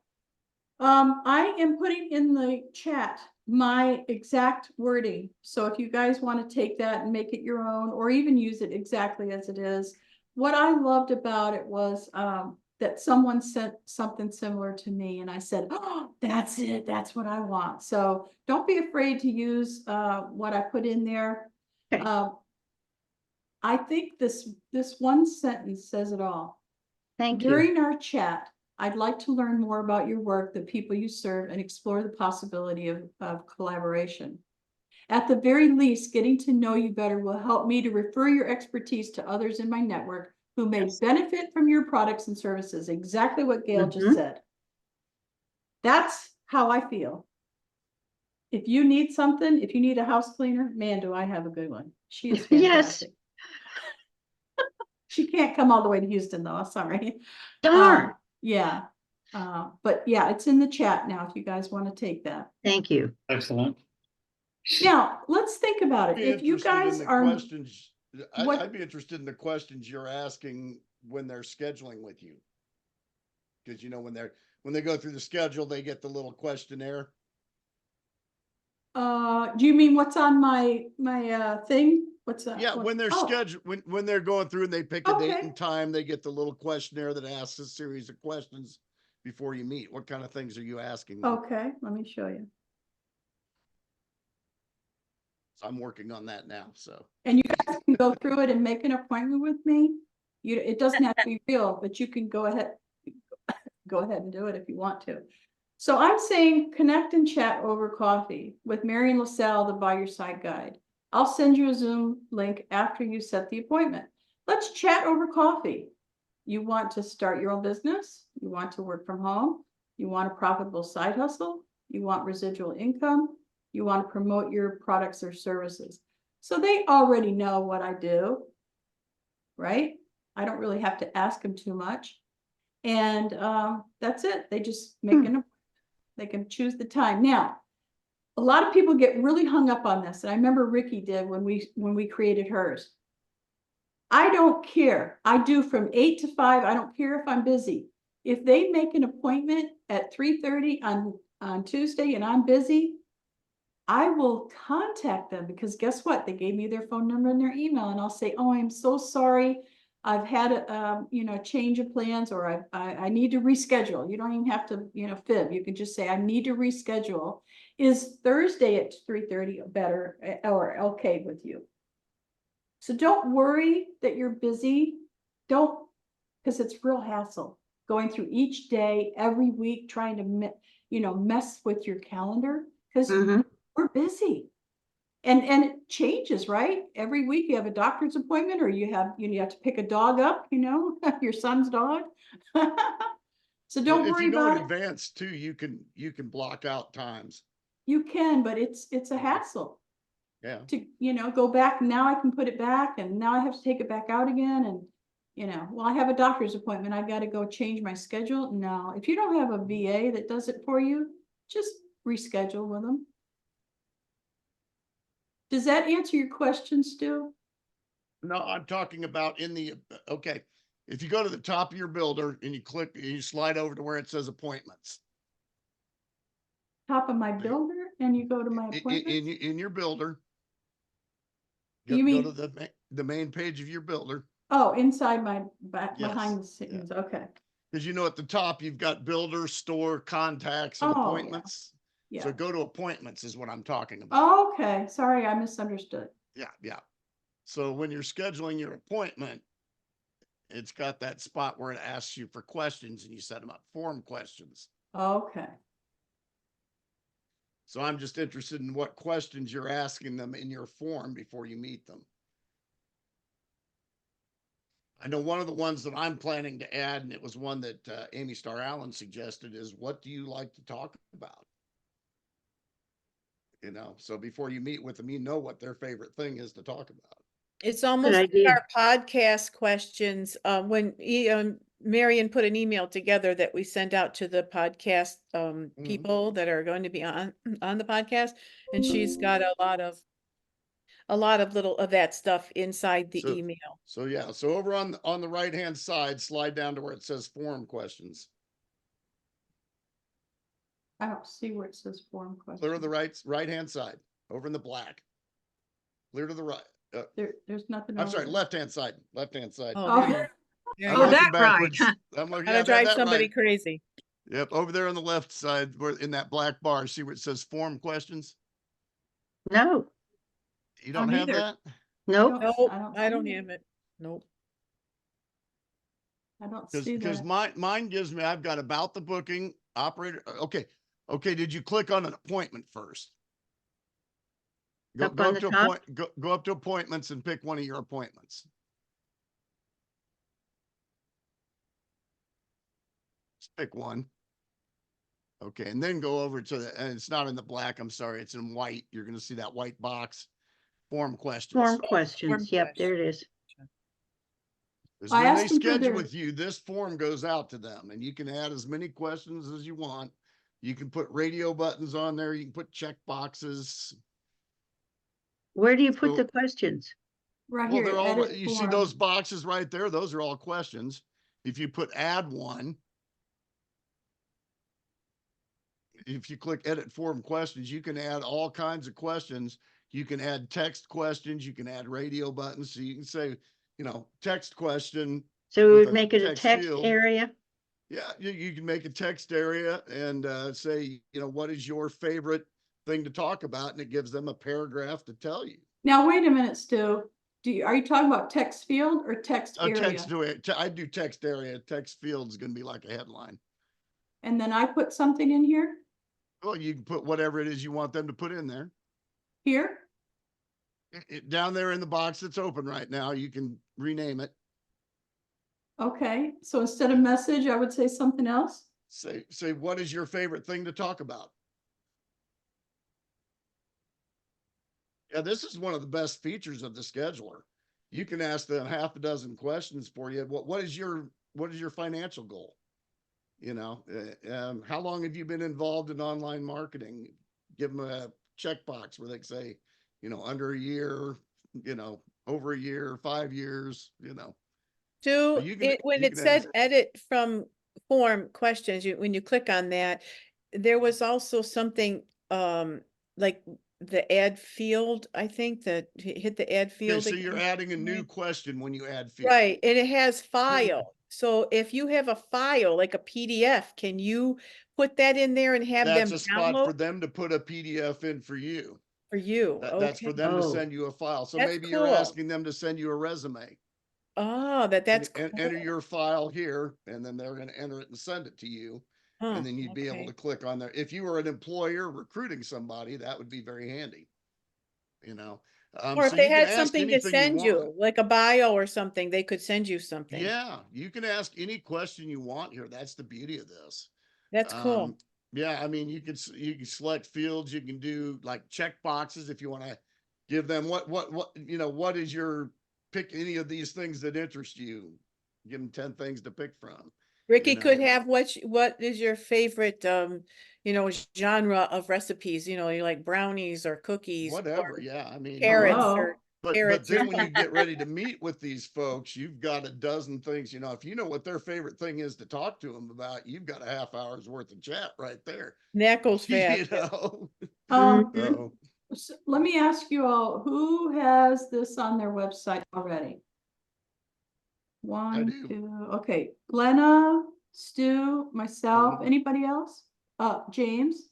I am putting in the chat my exact wording. So if you guys want to take that and make it your own, or even use it exactly as it is. What I loved about it was that someone sent something similar to me, and I said, "Oh, that's it. That's what I want." So don't be afraid to use what I put in there. Okay. I think this one sentence says it all. Thank you. During our chat, I'd like to learn more about your work, the people you serve, and explore the possibility of collaboration. At the very least, getting to know you better will help me to refer your expertise to others in my network who may benefit from your products and services. Exactly what Gail just said. That's how I feel. If you need something, if you need a house cleaner, man, do I have a good one. She is fantastic. She can't come all the way to Houston though. Sorry. Darn. Yeah. But yeah, it's in the chat now if you guys want to take that. Thank you. Excellent. Now, let's think about it. Be If you interested in guys the are, questions, what- I'd be interested in the questions you're asking when they're scheduling with you. Because you know, when they go through the schedule, they get the little questionnaire. do you mean what's on my thing? What's that? Yeah, when they're Oh, scheduled, when they're going through and they pick a date Okay. and time, they get the little questionnaire that asks a series of questions before you meet. What kind of things are you asking them? okay, let me show you. So I'm working on that now, so. And you guys can go through it and make an appointment with me. It doesn't have to be real, but you can go ahead and do it if you want to. So I'm saying connect and chat over coffee with Marion LaSalle, the By Your Side Guide. I'll send you a Zoom link after you set the appointment. Let's chat over coffee. You want to start your own business? You want to work from home? You want a profitable side hustle? You want residual income? You want to promote your products or services? So they already know what I do, right? I don't really have to ask them too much. And that's it. They just make they can choose the time. Now, a lot of people get really hung up on this. And I remember Ricky did when we created hers. I don't care. I do from 8 to 5. I don't care if I'm busy. If they make an appointment at 3:30 on Tuesday and I'm busy, I will contact them because guess what? They gave me their phone number and their email, and I'll say, "Oh, I'm so sorry. I've had a change of plans, or I need to reschedule." You don't even have to fib. You can just say, "I need to reschedule. Is Thursday at 3:30 better or okay with you?" So don't worry that you're busy. Don't, because it's real hassle going through each day, every week, trying to mess with your calendar because we're busy. And it changes, right? Every week you have a doctor's appointment, or you have to pick a dog up, your son's dog. So don't Well, if worry you know about in it. advance too, you can block out times. You can, but it's a hassle Yeah. to go back. Now I can put it back, and now I have to take it back out again. And well, I have a doctor's appointment. I got to go change my schedule. No, if you don't have a VA that does it for you, just reschedule with them. Does that answer your question, Stu? No, I'm talking about okay. If you go to the top of your builder and you slide over to where it says appointments. Top of my builder, and you go to my appointments? In your builder. You Go mean to the main page of your builder. Oh, inside my back, Yes, behind the scenes. yeah. Okay. Because at the top, you've got builder, store, contacts, and Oh, appointments. Yeah. So go to appointments is what I'm talking about. Oh, okay. Sorry, I misunderstood. Yeah. So when you're scheduling your appointment, it's got that spot where it asks you for questions and you set them up, form questions. Okay. So I'm just interested in what questions you're asking them in your form before you meet them. I know one of the ones that I'm planning to add, and it was one that Amy Starr Allen suggested, is what do you like to talk about? So before you meet with them, what their favorite thing is to talk about. It's almost like our podcast questions. When Marion put an email together that we send out to the podcast people that are going to be on the podcast, and she's got a lot of little of that stuff inside the email. So yeah, so over on the right hand side, slide down to where it says form questions. I don't see where it says form questions. Clear to the right hand side, over in the black. Clear to the right. There's nothing. I'm sorry, left hand side. Oh, I'm that backwards. right. I'm looking Gotta at drive that somebody right. crazy. Yep, over there on the left side, where in that black bar, see where it says form questions? No. You don't have that? Nope. Nope, I I don't see it. have it. Nope. I don't see Because that. mine gives me, I've got about the booking operator. Okay. Did you click on an appointment first? Go, Up go on up the to top? go up to appointments and pick one of your appointments. Just pick one. Okay, and then go over to the, and it's not in the black, I'm sorry, it's in white. You're gonna see that white box, form questions. Form questions. Yep, there it is. Because I when they asked them for schedule their- with you, this form goes out to them and you can add as many questions as you want. You can put radio buttons on there. You can put check boxes. Where do you put So- the questions? Right Well, here, they're all, edit you see form. those boxes right there? Those are all questions. If you put add one, if you click edit form questions, you can add all kinds of questions. You can add text questions. You can add radio buttons. So you can say, you know, text question. So we with would a make it a text text field. area. Yeah, you can make a text area and say, you know, what is your favorite thing to talk about? And it gives them a paragraph to tell you. Now, wait a minute, Stu. Are you talking about text field or text A area? text to it. I do text area. Text field is going to be like a headline. And then I put something in here? Well, you can put whatever it is you want them to put in there. Here? Down there in the box that's open right now, you can rename it. Okay, so instead of message, I would say something else? Say, what is your favorite thing to talk about? Yeah, this is one of the best features of the scheduler. You can ask them half a dozen questions for you. What is your financial goal? You know, how long have you been involved in online marketing? Give them a checkbox where they say, you know, under a year, you know, over a year, 5 years, you know. So you can- when you it can said ask- edit from form questions, when you click on that, there was also something like the add field, I think that hit the add Okay, field. so you're again. adding a new question when you add field. Right, and it has file. So if you have a file like a PDF, can you put that in there and have them That's a spot for download them to put a PDF in for you. for you? That's for Okay. them to Oh. send you a file. So That's maybe you're cool. asking them to send you a resume. Oh, that's cool. And enter your file here, and then they're going to enter it and send it to you. Huh, And then you'd be able okay. to click on there. If you were an employer recruiting somebody, that would be very handy. You know, Or so if they you can had ask something to anything send you want. you, like a bio or something, they could send you something. Yeah, you can ask any question you want here. That's the beauty of this. That's cool. Yeah, I mean, you can select fields. You can do like check boxes if you want to give them what you know, what is your pick any of these things that interest you. Give them 10 things to pick from. Ricky know. could have what is your favorite genre of recipes? You like brownies or cookies Whatever. or Yeah, I mean, carrots Hello. or but carrots then or when you get ready to meet with these folks, you've got a dozen things. You know, if you know what their favorite thing is to talk to them about, you've got a half hour's worth of chat right there. that goes fast. You know. Mhm. So let me ask you all, who has this on their website already? One, do. two, okay, Glenna, Stu, myself, Mhm. anybody else? James,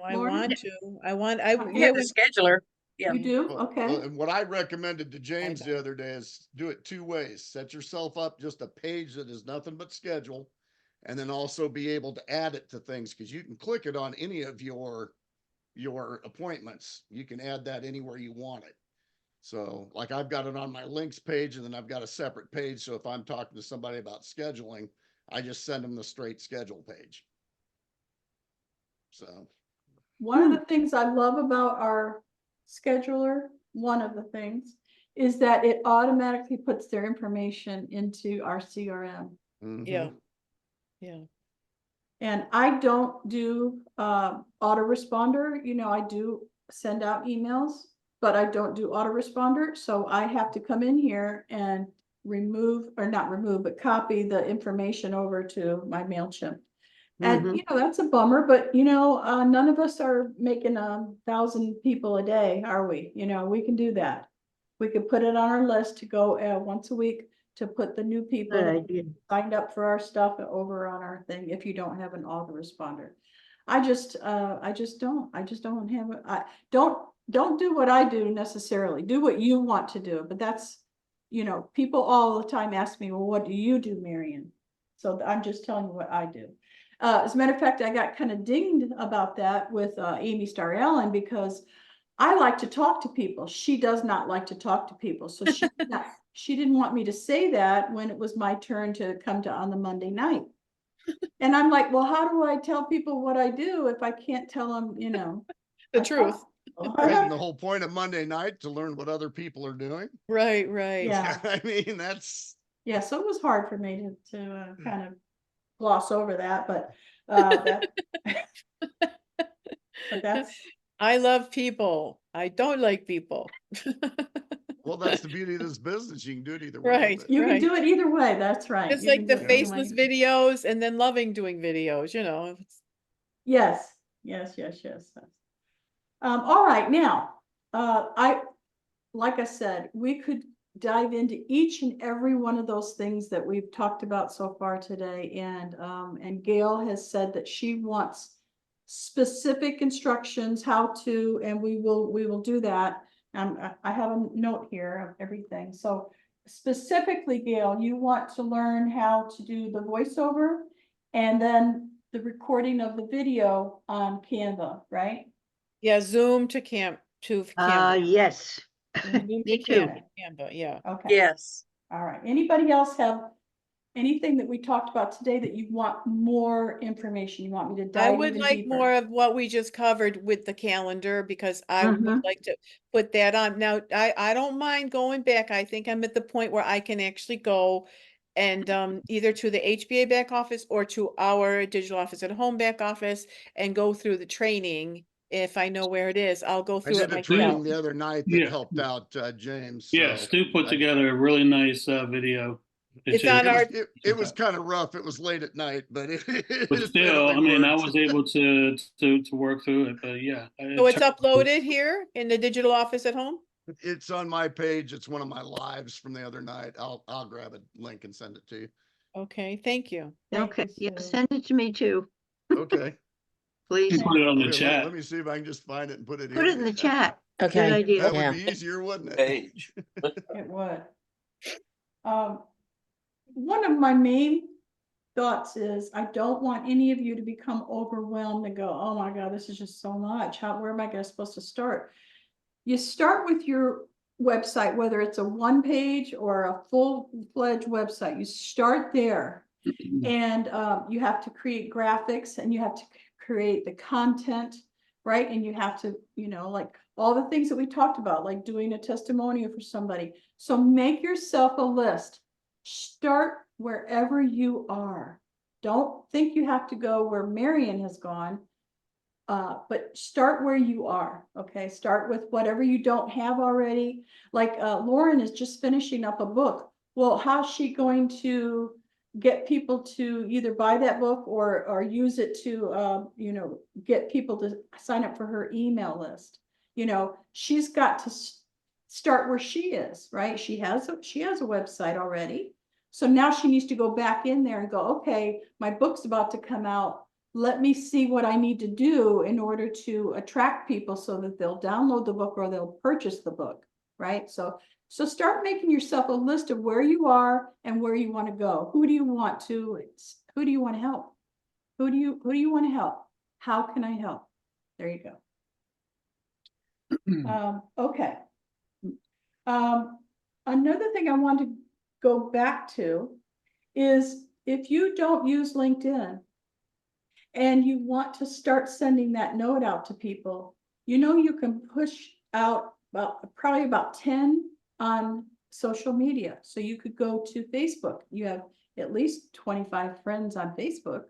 I Lauren? want to. I want. I had the scheduler. Yeah. you do? Well, Okay, and what I recommended to James bet. the other day is do it 2 ways. Set yourself up just a page that is nothing but schedule, and then also be able to add it to things because you can click it on any of your appointments. You can add that anywhere you want it. So like I've got it on my links page, and then I've got a separate page. So if I'm talking to somebody about scheduling, I just send them the straight schedule page. So one of the things I love about our scheduler, one of the things, is that it automatically puts their information into our CRM. Yeah. mhm. Yeah. And I don't do autoresponder, I do send out emails, but I don't do autoresponder. So I have to come in here and not remove, but copy the information over to my MailChimp. And, Mhm. that's a bummer, but none of us are making 1,000 people a day, are we? We can do that. We could put it on our list to go once a week to put the new people Good that idea. signed up for our stuff over on our thing, if you don't have an autoresponder. I just don't have it. Don't do what I do necessarily. Do what you want to do, but that's, people all the time ask me, well, what do you do, Marion? So I'm just telling you what I do. As a matter of fact, I got kind of dinged about that with Amy Starr Allen because I like to talk to people. She does not like to talk to people. So she didn't want me to say that when it was my turn to come to on the Monday night. And I'm like, well, how do I tell people what I do if I can't tell them, you know? The truth. Isn't the whole point of Monday night to learn what other people are doing? Right, right. Yeah. I mean, that's. Yeah, so it was hard for me to kind of gloss over that, but that. But that's, I love people. I don't like people. Well, that's the beauty of this business. You can do it either way. Right. but- you can Right. do it either way, that's right. Just You like can the do it either way. faceless videos and then loving doing videos, you know. Yes, yes, yes, yes. All right, now, like I said, we could dive into each and every one of those things that we've talked about so far today. And Gail has said that she wants specific instructions how to, and we will do that. I have a note here of everything. So specifically, Gail, you want to learn how to do the voiceover and then the recording of the video on Canva, right? Yeah, Zoom to Canva. Yes, Zoom me to too. Canva, yeah. Okay. Yes. All right. Anybody else have anything that we talked about today that you want more information? You want me to I dive would even like deeper? more of what we just covered with the calendar because I would Mhm. like to put that on. Now, I don't mind going back. I think I'm at the point where I can actually go and either to the HBA back office or to our digital office at home back office and go through the training. If I know where it is, I'll go I through it did a training myself. the other night that Yeah. helped out James. Yeah, so Stu put I- together a really nice video. It's a- on our- It was kind of rough. It was late at night, but it But it still, really I mean, I worked. was able to work through it. But yeah, So it's uploaded here in the digital office at home? It's on my page. It's one of my lives from the other night. I'll grab a link and send it to you. Okay, thank you. Thank Okay, you, yeah, Sue. send it to me too, Okay. please. put it on the Okay, chat. let me see if I can just find it and put it Put it in the chat. Good Okay. idea. That would Yeah. be easier, wouldn't it? Page. It would. One of my main thoughts is I don't want any of you to become overwhelmed and go, oh my God, this is just so much. Where am I supposed to start? You start with your website, whether it's a one page or a full-fledged website, you start there. And you have to create graphics and you have to create the content, right? And you have to, you know, like all the things that we talked about, like doing a testimonial for somebody. So make yourself a list. Start wherever you are. Don't think you have to go where Marion has gone. But start where you are, okay? Start with whatever you don't have already. Like Lauren is just finishing up a book. Well, how's she going to get people to either buy that book or use it to, you know, get people to sign up for her email list? You know, she's got to start where she is, right? She has a website already. So now she needs to go back in there and go, okay, my book's about to come out. Let me see what I need to do in order to attract people so that they'll download the book or they'll purchase the book, right? So start making yourself a list of where you are and where you want to go. Who do you want to help? Who do you want to help? How can I help? There you go. Okay. Another thing I want to go back to is if you don't use LinkedIn, and you want to start sending that note out to people, you know, you can push out probably about 10 on social media. So you could go to Facebook. You have at least 25 friends on Facebook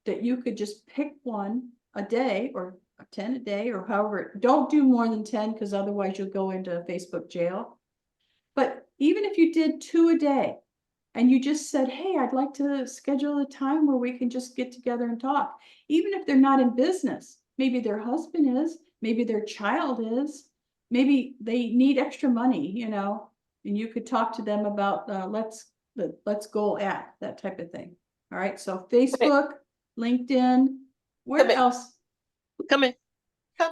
that you could just pick one a day or 10 a day or however. Don't do more than 10 because otherwise you'll go into Facebook jail. But even if you did 2 a day, and you just said, hey, I'd like to schedule a time where we can just get together and talk. Even if they're not in business, maybe their husband is, maybe their child is, maybe they need extra money, you know, and you could talk to them about let's go at that type of thing. All right. So Facebook, LinkedIn, where Come here. else? Come in.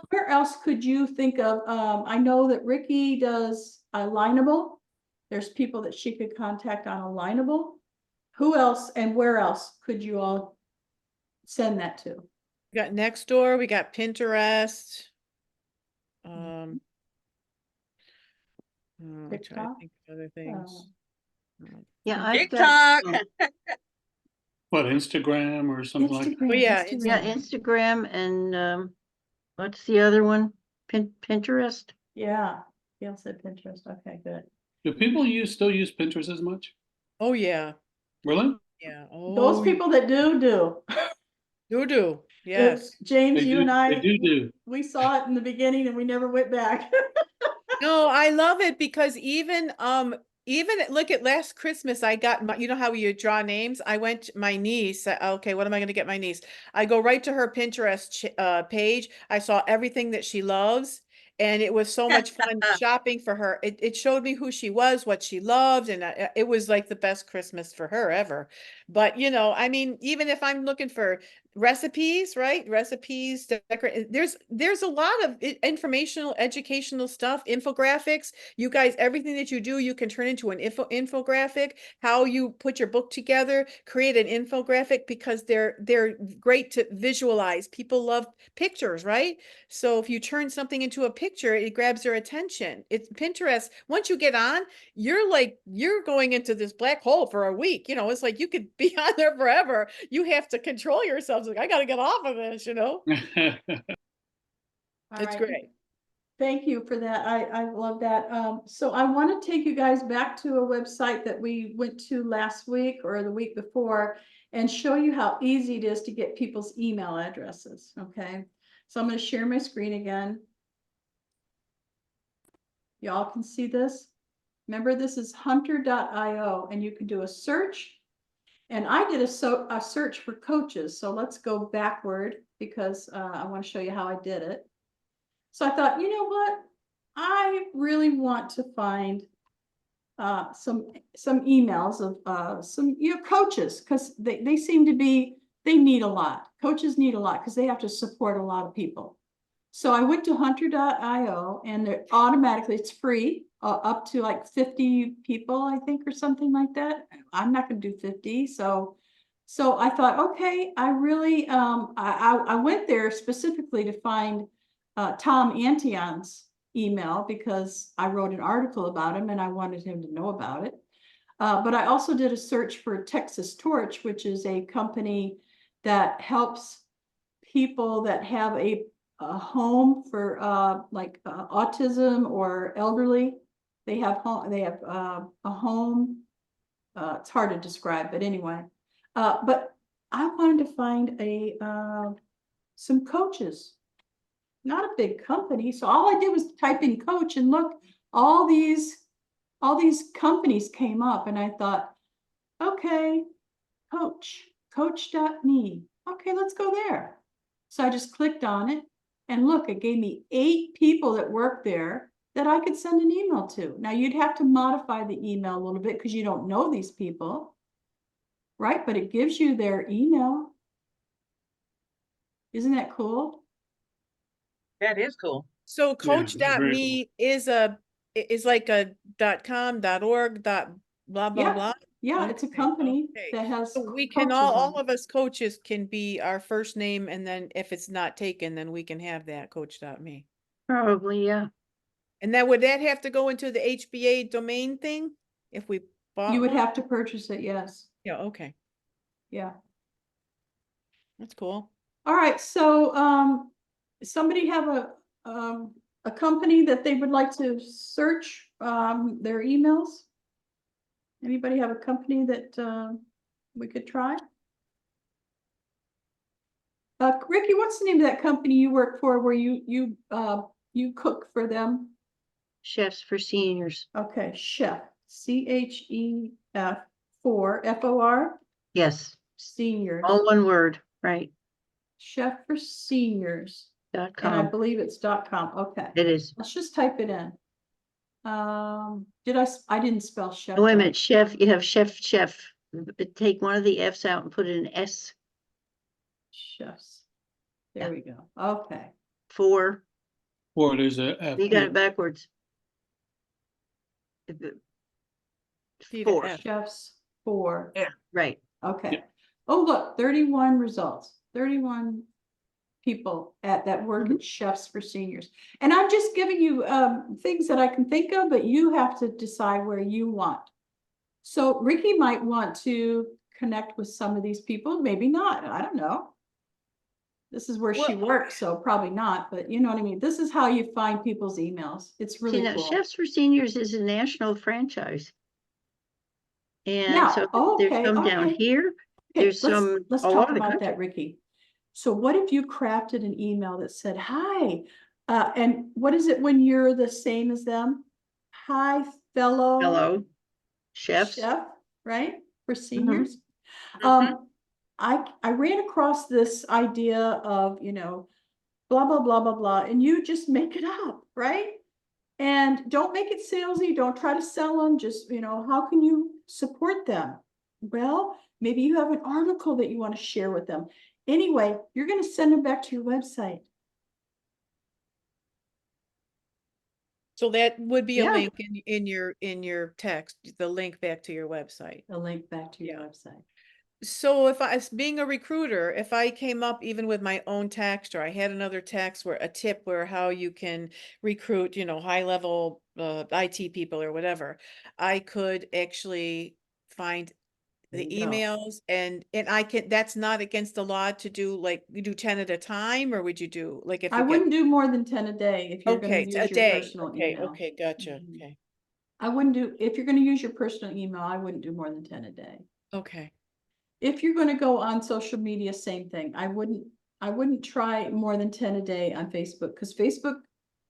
Where else could you think of? I know that Ricky does Alignable. There's people that she could contact on Alignable. Who else and where else could you all send that to? We got Nextdoor, we got Pinterest. I try to TikTok? think of other things. Yeah, I've got, TikTok. What, Instagram or something like? Instagram, Oh, yeah, yeah, Instagram and, what's the other one? Pinterest? Yeah, Gail said Pinterest. Okay, good. Do people still use Pinterest as much? Oh, yeah, Really? yeah. Those Oh, people that do. do, yes. James, They you do. and They I, do. we saw it in the beginning and we never went back. No, I love it because even look at last Christmas, I got my, you know how you draw names? I went my niece, okay, what am I going to get my niece? I go right to her Pinterest page. I saw everything that she loves. And it was so much fun shopping for her. It showed me who she was, what she loved, and it was like the best Christmas for her ever. But you know, I mean, even if I'm looking for recipes, right? Recipes to decorate. There's a lot of informational, educational stuff, infographics. You guys, everything that you do, you can turn into an infographic. How you put your book together, create an infographic because they're great to visualize. People love pictures, right? So if you turn something into a picture, it grabs their attention. It's Pinterest. Once you get on, you're going into this black hole for a week. You know, it's like you could be on there forever. You have to control yourself. It's like, I got to get off of this, you know? All It's right. great. Thank you for that. I love that. So I want to take you guys back to a website that we went to last week or the week before and show you how easy it is to get people's email addresses. Okay. So I'm going to share my screen again. Y'all can see this. Remember, this is hunter.io and you can do a search. And I did a search for coaches. So let's go backward because I want to show you how I did it. So I thought, you know what? I really want to find some emails of some coaches because they seem to be, they need a lot. Coaches need a lot because they have to support a lot of people. So I went to hunter.io and they're automatically, it's free, up to like 50 people, I think, or something like that. I'm not going to do 50. So I thought, okay, I really, I went there specifically to find Tom Antion's email because I wrote an article about him and I wanted him to know about it. But I also did a search for Texas Torch, which is a company that helps people that have a home for autism or elderly. They have a home. It's hard to describe, but anyway. But I wanted to find some coaches, not a big company. So all I did was type in coach and look, all these companies came up and I thought, okay, coach.me. Okay, let's go there. So I just clicked on it and look, it gave me 8 people that work there that I could send an email to. Now you'd have to modify the email a little bit because you don't know these people, right? But it gives you their email. Isn't that cool? That is cool. So Yeah, very coach.me is like a .com, .org, blah, blah, Yeah. blah. Yeah, it's a Okay, company okay. that has So we can coaches all on it. of us coaches can be our first name, and then if it's not taken, then we can have that coach.me. Probably, yeah. And then would that have to go into the HBA domain thing if we bought You would one? have to purchase it, yes. Yeah, okay. Yeah. That's cool. All right, so somebody have a company that they would like to search their emails? Anybody have a company that we could try? Ricky, what's the name of that company you work for where you cook for them? Chefs for Seniors. Okay, Chef, CHEF 4 FOR Yes, Seniors. all one word, right? Chef for Seniors. And I .com. believe it's .com. Okay. It is. Let's just type it in. I didn't spell chef. Oh, wait a right. minute, chef, you have chef. Take one of the F's out and put an S Chefs. Yeah. There we go. Okay. for, Or there's a F. you got it backwards. See the For, F. Chefs for. right. Okay. Yeah. Oh, look, 31 results. 31 people that work at Chefs for Seniors. And I'm just giving you things that I can think of, but you have to decide where you want. So Ricky might want to connect with some of these people, maybe not, I don't know. This is where she works, so probably not, but you know what I mean? This is how you find people's emails. It's really See, now, cool. Chefs for Seniors is a national franchise. And Now, so okay, there's some down okay. here, Okay, there's some let's all talk over the about that, country. Ricky. So what if you crafted an email that said, hi, and what is it when you're the same as them? Hi, fellow Hello, chefs. chef, right? For Mhm. seniors. Mhm. I ran across this idea of, you know, blah, blah, blah, blah, blah, and you just make it up, right? And don't make it salesy. Don't try to sell them. Just, you know, how can you support them? Well, maybe you have an article that you want to share with them. Anyway, you're going to send them back to your website. So that would be a Yeah. link in your text, the link back to your website. A link back to your Yeah. website. So if as being a recruiter, if I came up even with my own text, or I had another text where a tip where how you can recruit, you know, high level IT people or whatever, I could actually find There the you go. emails and I can, that's not against the law to do, like, you do 10 at a time, or would you do like if I you get, wouldn't do more than 10 a day if you're going okay, to a use your day. personal Okay, email. okay, gotcha. Mhm. Okay. I wouldn't do, if you're going to use your personal email, I wouldn't do more than 10 a day. Okay. If you're going to go on social media, same thing. I wouldn't try more than 10 a day on Facebook, because Facebook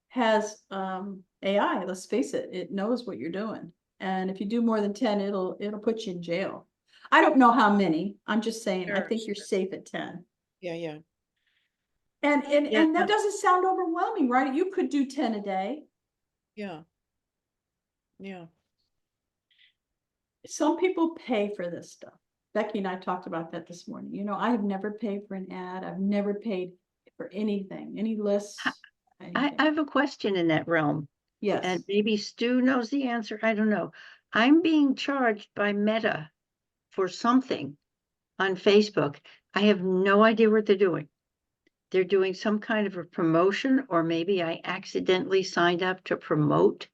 has AI, let's face it, it knows what you're doing. And if you do more than 10, it'll put you in jail. I don't know how many. I'm just saying, I Sure, think you're safe at 10. Yeah, yeah. And Yeah. that doesn't sound overwhelming, right? You could do 10 a day. Yeah. Yeah. Some people pay for this stuff. Becky and I talked about that this morning. You know, I have never paid for an ad. I've never paid for anything, any lists. I anything. have a question in that realm, Yes. and maybe Stu knows the answer. I don't know. I'm being charged by Meta for something on Facebook. I have no idea what they're doing. They're doing some kind of a promotion, or maybe I accidentally signed up to promote,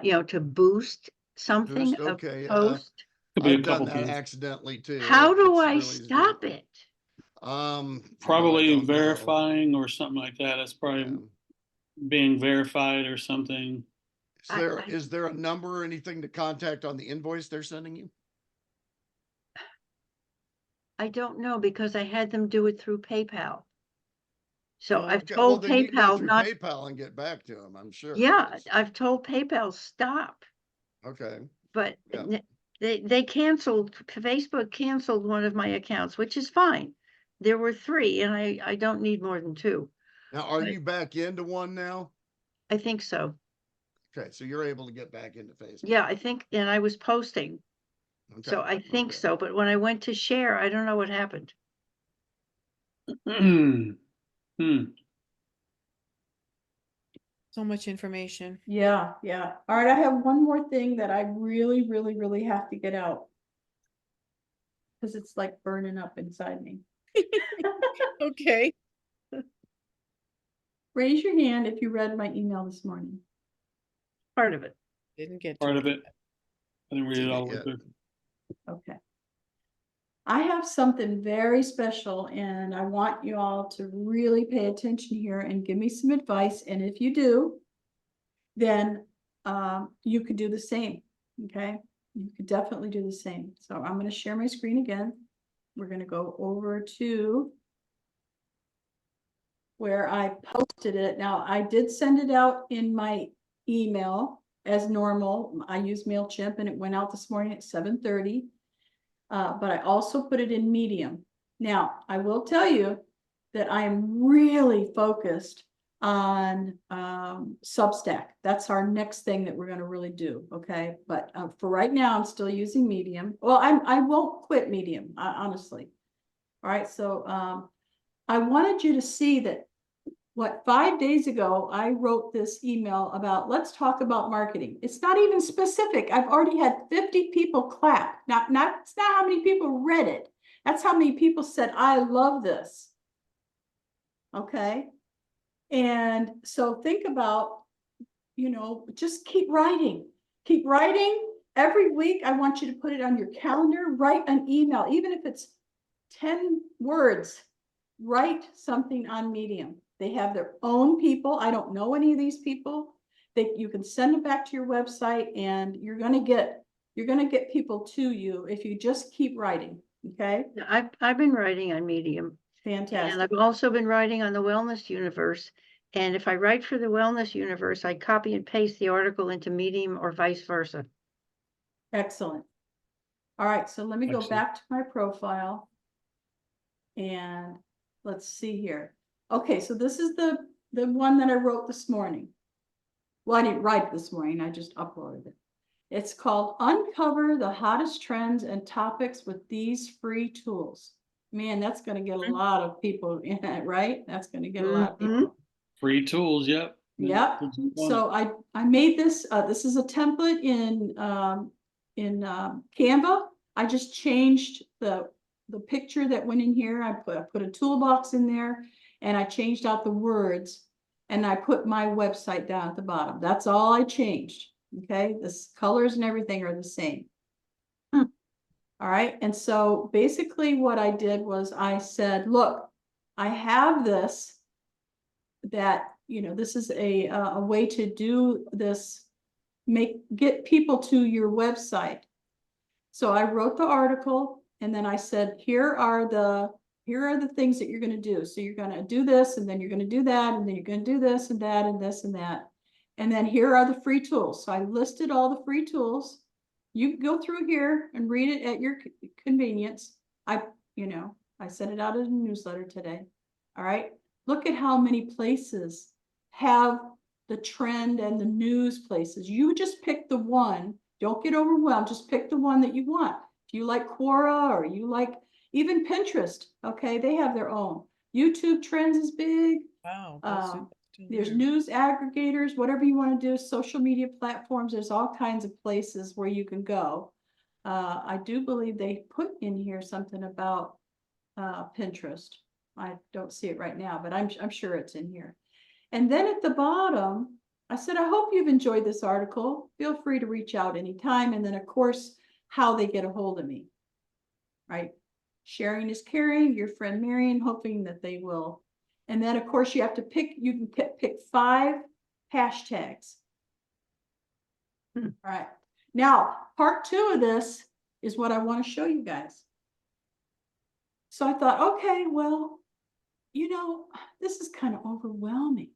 you know, to boost something, a Okay, post. Could be a I've done couple that things. accidentally too. How do It's I really easy to do. stop it? I Probably don't know. verifying or something like that. It's probably Yeah. being verified or something. Is there a number or anything to contact on the invoice they're sending you? I don't know, because I had them do it through PayPal. So Oh. I've Okay, well, told then you can go PayPal through not, PayPal and get back to them, I'm sure. yeah, It's- I've told PayPal stop, Okay, but Yeah. they canceled, Facebook canceled one of my accounts, which is fine. There were 3, and I don't need more than 2. now are But- you back into one now? I think so. Okay, so you're able to get back into Facebook. Yeah, I think, and I was posting, so Okay, I think okay. so. But when I went to share, I don't know what happened. Hmm. So much information. Yeah, yeah. All right, I have one more thing that I really, really, really have to get out. Because it's like burning up inside me. Okay. Raise your hand if you read my email this morning. Part of it. Didn't get Part to of it. I didn't read it all the way Yeah. through. Okay. I have something very special, and I want you all to really pay attention here and give me some advice. And if you do, then you could do the same. Okay. You could definitely do the same. So I'm going to share my screen again. We're going to go over to where I posted it. Now, I did send it out in my email as normal. I use MailChimp, and it went out this morning at 7:30. But I also put it in Medium. Now, I will tell you that I am really focused on Substack. That's our next thing that we're going to really do. Okay. But for right now, I'm still using Medium. Well, I won't quit Medium, honestly. All right. So I wanted you to see that 5 days ago, I wrote this email about, let's talk about marketing. It's not even specific. I've already had 50 people clap. It's not how many people read it. That's how many people said, I love this. Okay. And so think about, just keep writing. Keep writing. Every week, I want you to put it on your calendar, write an email, even if it's 10 words, write something on Medium. They have their own people. I don't know any of these people. You can send them back to your website and you're gonna get people to you if you just keep writing. Okay, I've been writing on Medium, and fantastic. I've also been writing on the Wellness Universe. And if I write for the Wellness Universe, I copy and paste the article into Medium or vice versa. Excellent. All right, so let me go Excellent. back to my profile. And let's see here. Okay, so this is the one that I wrote this morning. Well, I didn't write it this morning, I just uploaded it. It's called Uncover the Hottest Trends and Topics with These Free Tools. Man, that's gonna get a lot of people in it, right? That's gonna get a lot of people. Free tools, yep. Yep. So I made this, this is a template in Canva. I just changed the picture that went in here. I put a toolbox in there and I changed out the words and I put my website down at the bottom. That's all I changed. Okay, the colors and everything are the same. All right, and so basically what I did was I said, look, I have this, that this is a way to do this, get people to your website. So I wrote the article and then I said, here are the things that you're going to do. So you're going to do this and then you're going to do that and then you're going to do this and that and this and that. And then here are the free tools. So I listed all the free tools. You can go through here and read it at your convenience. I sent it out as a newsletter today. All right. Look at how many places have the trend and the news places. You just pick the one. Don't get overwhelmed. Just pick the one that you want. If you like Quora or you like even Pinterest, okay, they have their own. YouTube Trends is big. Wow. There's news aggregators, whatever you want to do, social media platforms. There's all kinds of places where you can go. I do believe they put in here something about Pinterest. I don't see it right now, but I'm sure it's in here. And then at the bottom, I said, I hope you've enjoyed this article. Feel free to reach out anytime. And then of course, how they get a hold of me, right? Sharing is caring, your friend Marion, hoping that they will. And then of course you have to pick, you can pick 5 hashtags. All right. Now, part 2 of this is what I want to show you guys. So I thought, okay, well, this is kind of overwhelming.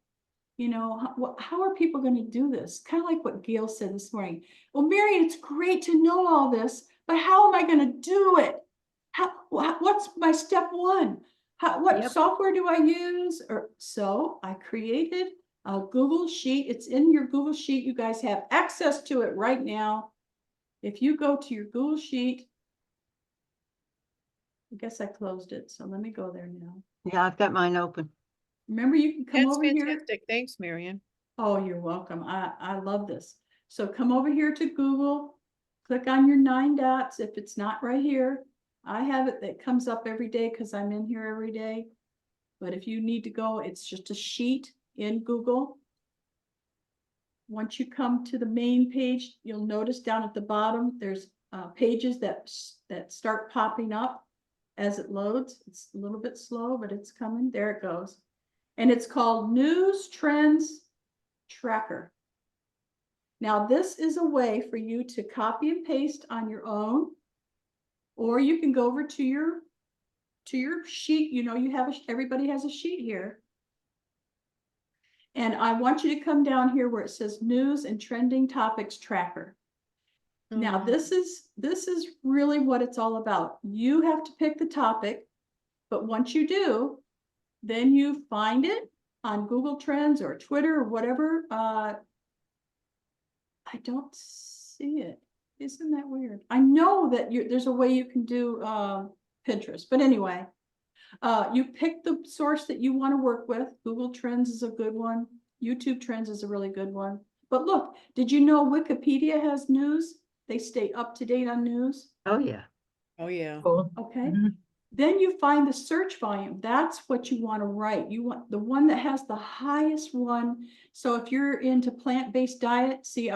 How are people going to do this? Kind of like what Gail said this morning. Well, Marion, it's great to know all this, but how am I going to do it? What's my step 1? What software do I use? So I created a Google Sheet. It's in your Google Sheet. You guys have access to it right now. If you go to your Google Sheet, I guess I closed it. So let me go there now. Yeah, I've got mine open. Remember, you can come That's over fantastic. here. Thanks, Marion. Oh, you're welcome. I love this. So come over here to Google, click on your 9 dots. If it's not right here, I have it that comes up every day because I'm in here every day. But if you need to go, it's just a sheet in Google. Once you come to the main page, you'll notice down at the bottom, there's pages that start popping up as it loads. It's a little bit slow, but it's coming. There it goes. And it's called News Trends Tracker. Now, this is a way for you to copy and paste on your own, or you can go over to your sheet. You have everybody has a sheet here. And I want you to come down here where it says News and Trending Topics Tracker. Now, this is really what it's all about. You have to pick the topic, but once you do, then you find it on Google Trends or Twitter or whatever. I don't see it. Isn't that weird? I know that there's a way you can do Pinterest, but anyway, you pick the source that you want to work with. Google Trends is a good one. YouTube Trends is a really good one. But look, did you know Wikipedia has news? They stay up to date on news. Oh, yeah. Oh, yeah. Cool. Okay. Then you find the search volume. That's what you want to write. You want the one that has the highest one. So if you're into plant-based diet, see,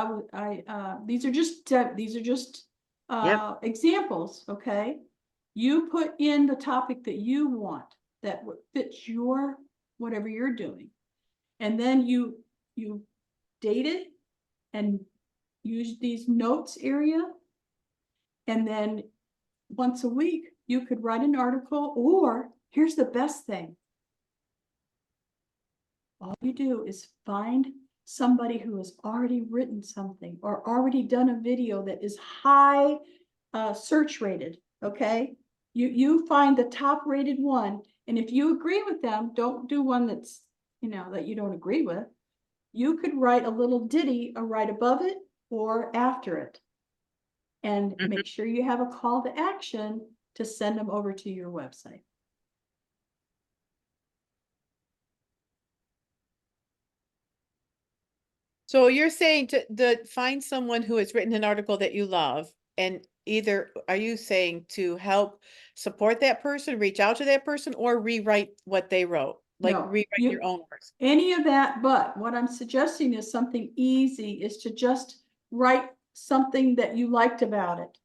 these are just examples, okay? You put in the topic that you want that fits your whatever you're doing, and then you date it and use these notes area, and then once a week you could write an article. Or here's the best thing: all you do is find somebody who has already written something or already done a video that is high search rated. Okay, you find the top rated one, and if you agree with them, don't do one that's, you know, that you don't agree with. You could write a little ditty right above it or after it, and make sure you have a call to action to send them over to your website. So you're saying to find someone who has written an article that you love, and either, are you saying to help support that person, reach out to that person, or rewrite what they wrote? Like No, rewrite your own words? Any of that, but what I'm suggesting is something easy, is to just write something that you liked about it.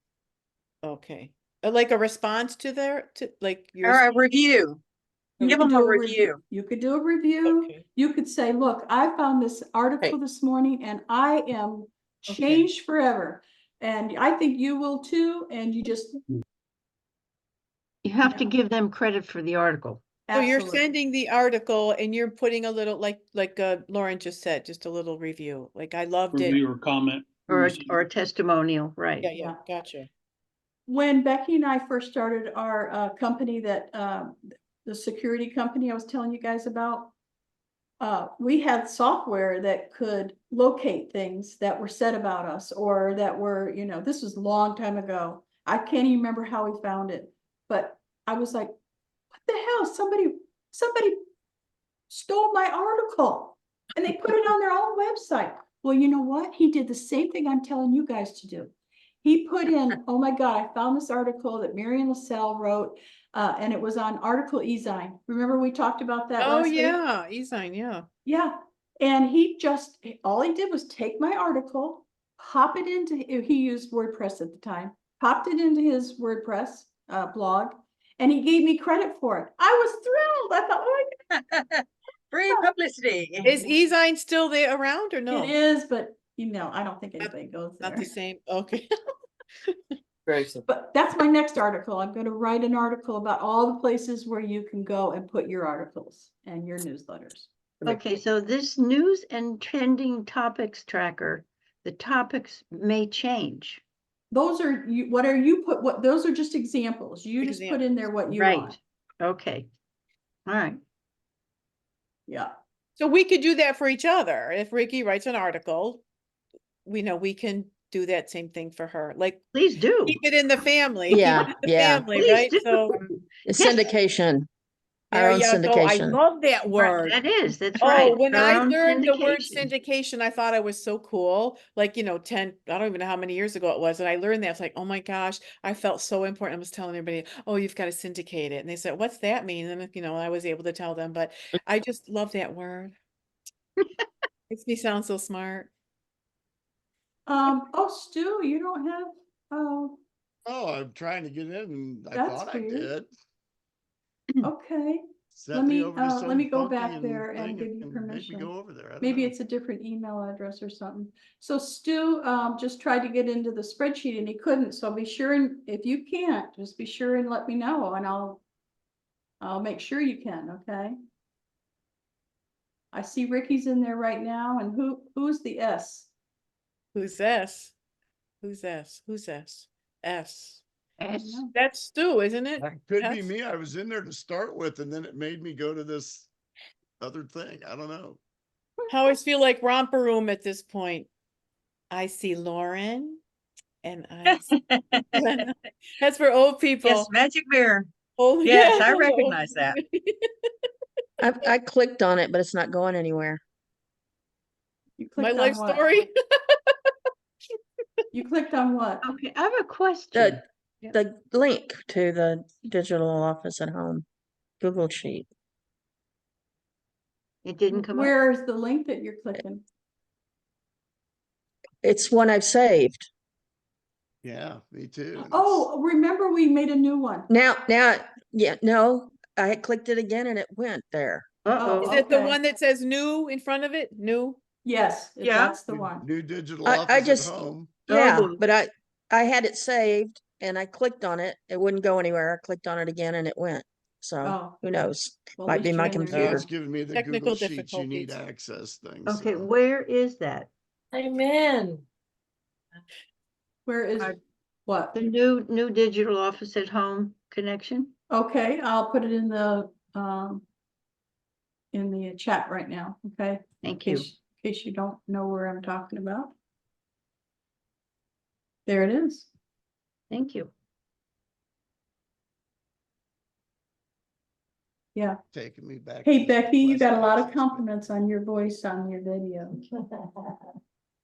Okay. Like a response to like Or your. a review. You Give could them a do review. You could do a review. Okay. You could say, look, I found this article this morning and I am changed forever. And I think you will too. And you just. You have to give them credit for the article. So you're Absolutely. sending the article and you're putting a little, like Lauren just said, just a little review. Like, I loved it. Review or comment. Or a testimonial, right? Yeah, gotcha. When Becky and I first started our company, that the security company I was telling you guys about, we had software that could locate things that were said about us, or that were, you know, this was a long time ago. I can't even remember how we found it, but I was like, what the hell? Somebody stole my article and they put it on their own website. Well, you know what? He did the same thing I'm telling you guys to do. He put in, oh my God, I found this article that Marion LaSalle wrote, and it was on Article Ezine. Remember we talked about that last week? Yeah, Ezine, yeah. Yeah. And all he did was take my article, pop it into, he used WordPress at the time, popped it into his WordPress blog, and he gave me credit for it. I was thrilled. I thought, oh my God. Free publicity. Is Ezine still there around or no? It is, but you know, I don't think anybody goes there. Not the same. Okay. But that's my next article. I'm going to write an article about all the places where you can go and put your articles and your newsletters. Okay, so this news and trending topics tracker, the topics may change. Those are those are just examples. You just put in there what you want. Okay. All right. Yeah. So we could do that for each other. If Ricky writes an article, we know we can do that same thing for her. Like, please do. Keep it in the family. Yeah, Keep it in the yeah. family, Please right? do. So It's Yes. syndication. Our there own you go. I syndication. love that word. That's Oh, right. when Our I own learned the word syndication. syndication, I thought I was so cool. Like, 10, I don't even know how many years ago it was. And I learned that. It's like, oh my gosh, I felt so important. I was telling everybody, oh, you've got to syndicate it. And they said, what's that mean? And, I was able to tell them, but I just love that word. Makes me sound so smart. Oh, Stu, you don't have, Oh, I'm trying to get in and I That's thought weird. I did. Okay. Sent me over to Let some me go funky back there and thing give you and made me permission. go over there. I don't Maybe know. it's a different email address or something. So Stu just tried to get into the spreadsheet and he couldn't. So be sure, and if you can't, just be sure and let me know, and I'll make sure you can. Okay. I see Ricky's in there right now, and who's the S? Who's S? Who's S? Who's S? S. S. That's Stu, isn't it? That could be S? me. I was in there to start with, and then it made me go to this other thing. I don't know. I always feel like romper room at this point. I see Lauren, and I see that's for old people. Yes, magic mirror. Oh, Yes, yeah. I recognize that. I clicked on it, but it's not going anywhere. You My clicked life on what? story. You clicked on what? Okay, I have a question. the link to the digital office at home, Google Sheet. It didn't come up. Where's the link that you're clicking? It's one I've saved. Yeah, me too. and Oh, remember we made a new one. Now, yeah, no, I had clicked it again and it went there. Uh-oh. Is it the Okay. one that says new in front of it? New? Yes, Yeah. that's the New- one. New digital I office just- at home. Yeah, Oh. but I had it saved and I clicked on it. It wouldn't go anywhere. I clicked on it again and it went. So Oh. who knows? Well, at Might least be you're my in there now. Now computer. it's giving me the Technical Google Sheets you need difficulties. access thing. Okay, so. where is that? Amen. Where is I- what? The new digital office at home connection? Okay, I'll put it in the chat right now, okay? Thank In you. case you don't know where I'm talking about. There it is. Thank you. Yeah. Taking me back. Hey, to Becky, you request got a lot of access, but- compliments on your voice on your video.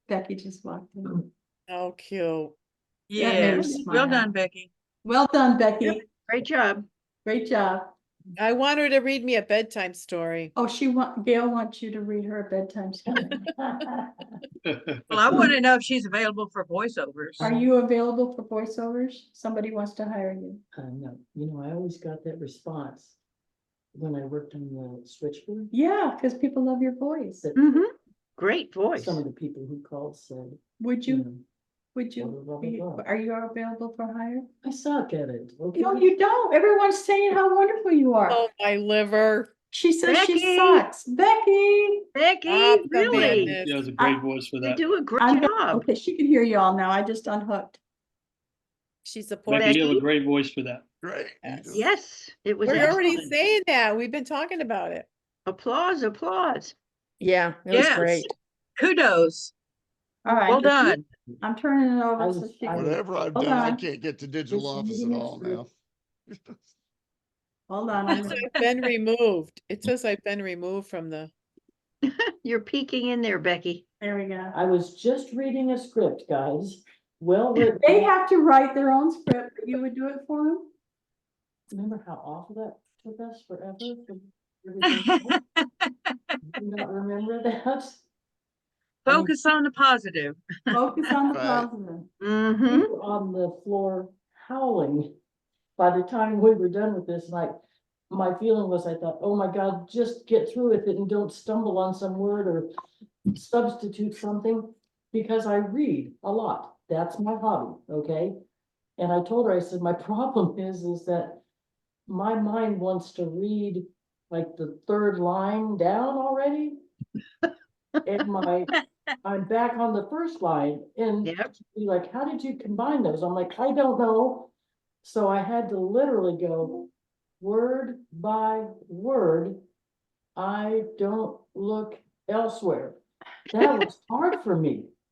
Becky just walked in. Oh, cute. That made me Yes. Well smile. done, Becky. Well done, Becky. Great job. Great job. I want her to read me a bedtime story. Oh, Gail wants you to read her a bedtime story. Well, I want to know if she's available for voiceovers. Are you available for voiceovers? Somebody wants to hire you. No, I always got that response when I worked on the switchboard. Yeah, because people love your voice. That Great voice. some of the people who called said, Would you you, know, would you, blah, blah, blah, be- blah. are you available for hire? I suck at it. Okay. No, you don't. Everyone's saying how wonderful you are. Oh, my liver. She says she Becky! sucks. Becky. Becky, Stop the really? madness. She has a great voice for You that. do a great I'm job. Okay, she can hear you all now. I just unhooked. She's a poor. Becky, you have a Becky? great voice for that. Great. you Yes. do. Yes, it was We're already excellent. saying that. We've been talking about it. Applause, applause. Yeah, it was Yes. great. Kudos. All right. Well done. I'm turning it I over. was- so she I can- was- Whatever I've Hold done, I on. can't get to digital Just office at reading all it now. Hold on. It I'm says gonna- I've been removed. It says I've been removed from the. You're peeking in there, Becky. There we go. I was just reading a script, guys. Well written. They have to write their own script, but you would do it for them? Remember how awful that took us forever? For everything else? Do you not remember that? Focus on the positive. Focus on the Right. positive. We Mm-hmm. were on the floor howling by the time we were done with this, like, my feeling was, I thought, oh my God, just get through with it and don't stumble on some word or substitute something, because I read a lot. That's my hobby, okay? And I told her, I said, my problem is that my mind wants to read like the third line down already. And I'm back on the first line and Yep. be like, how did you combine those? I'm like, I don't know. So I had to literally go word by word. I don't look elsewhere. That was hard for me.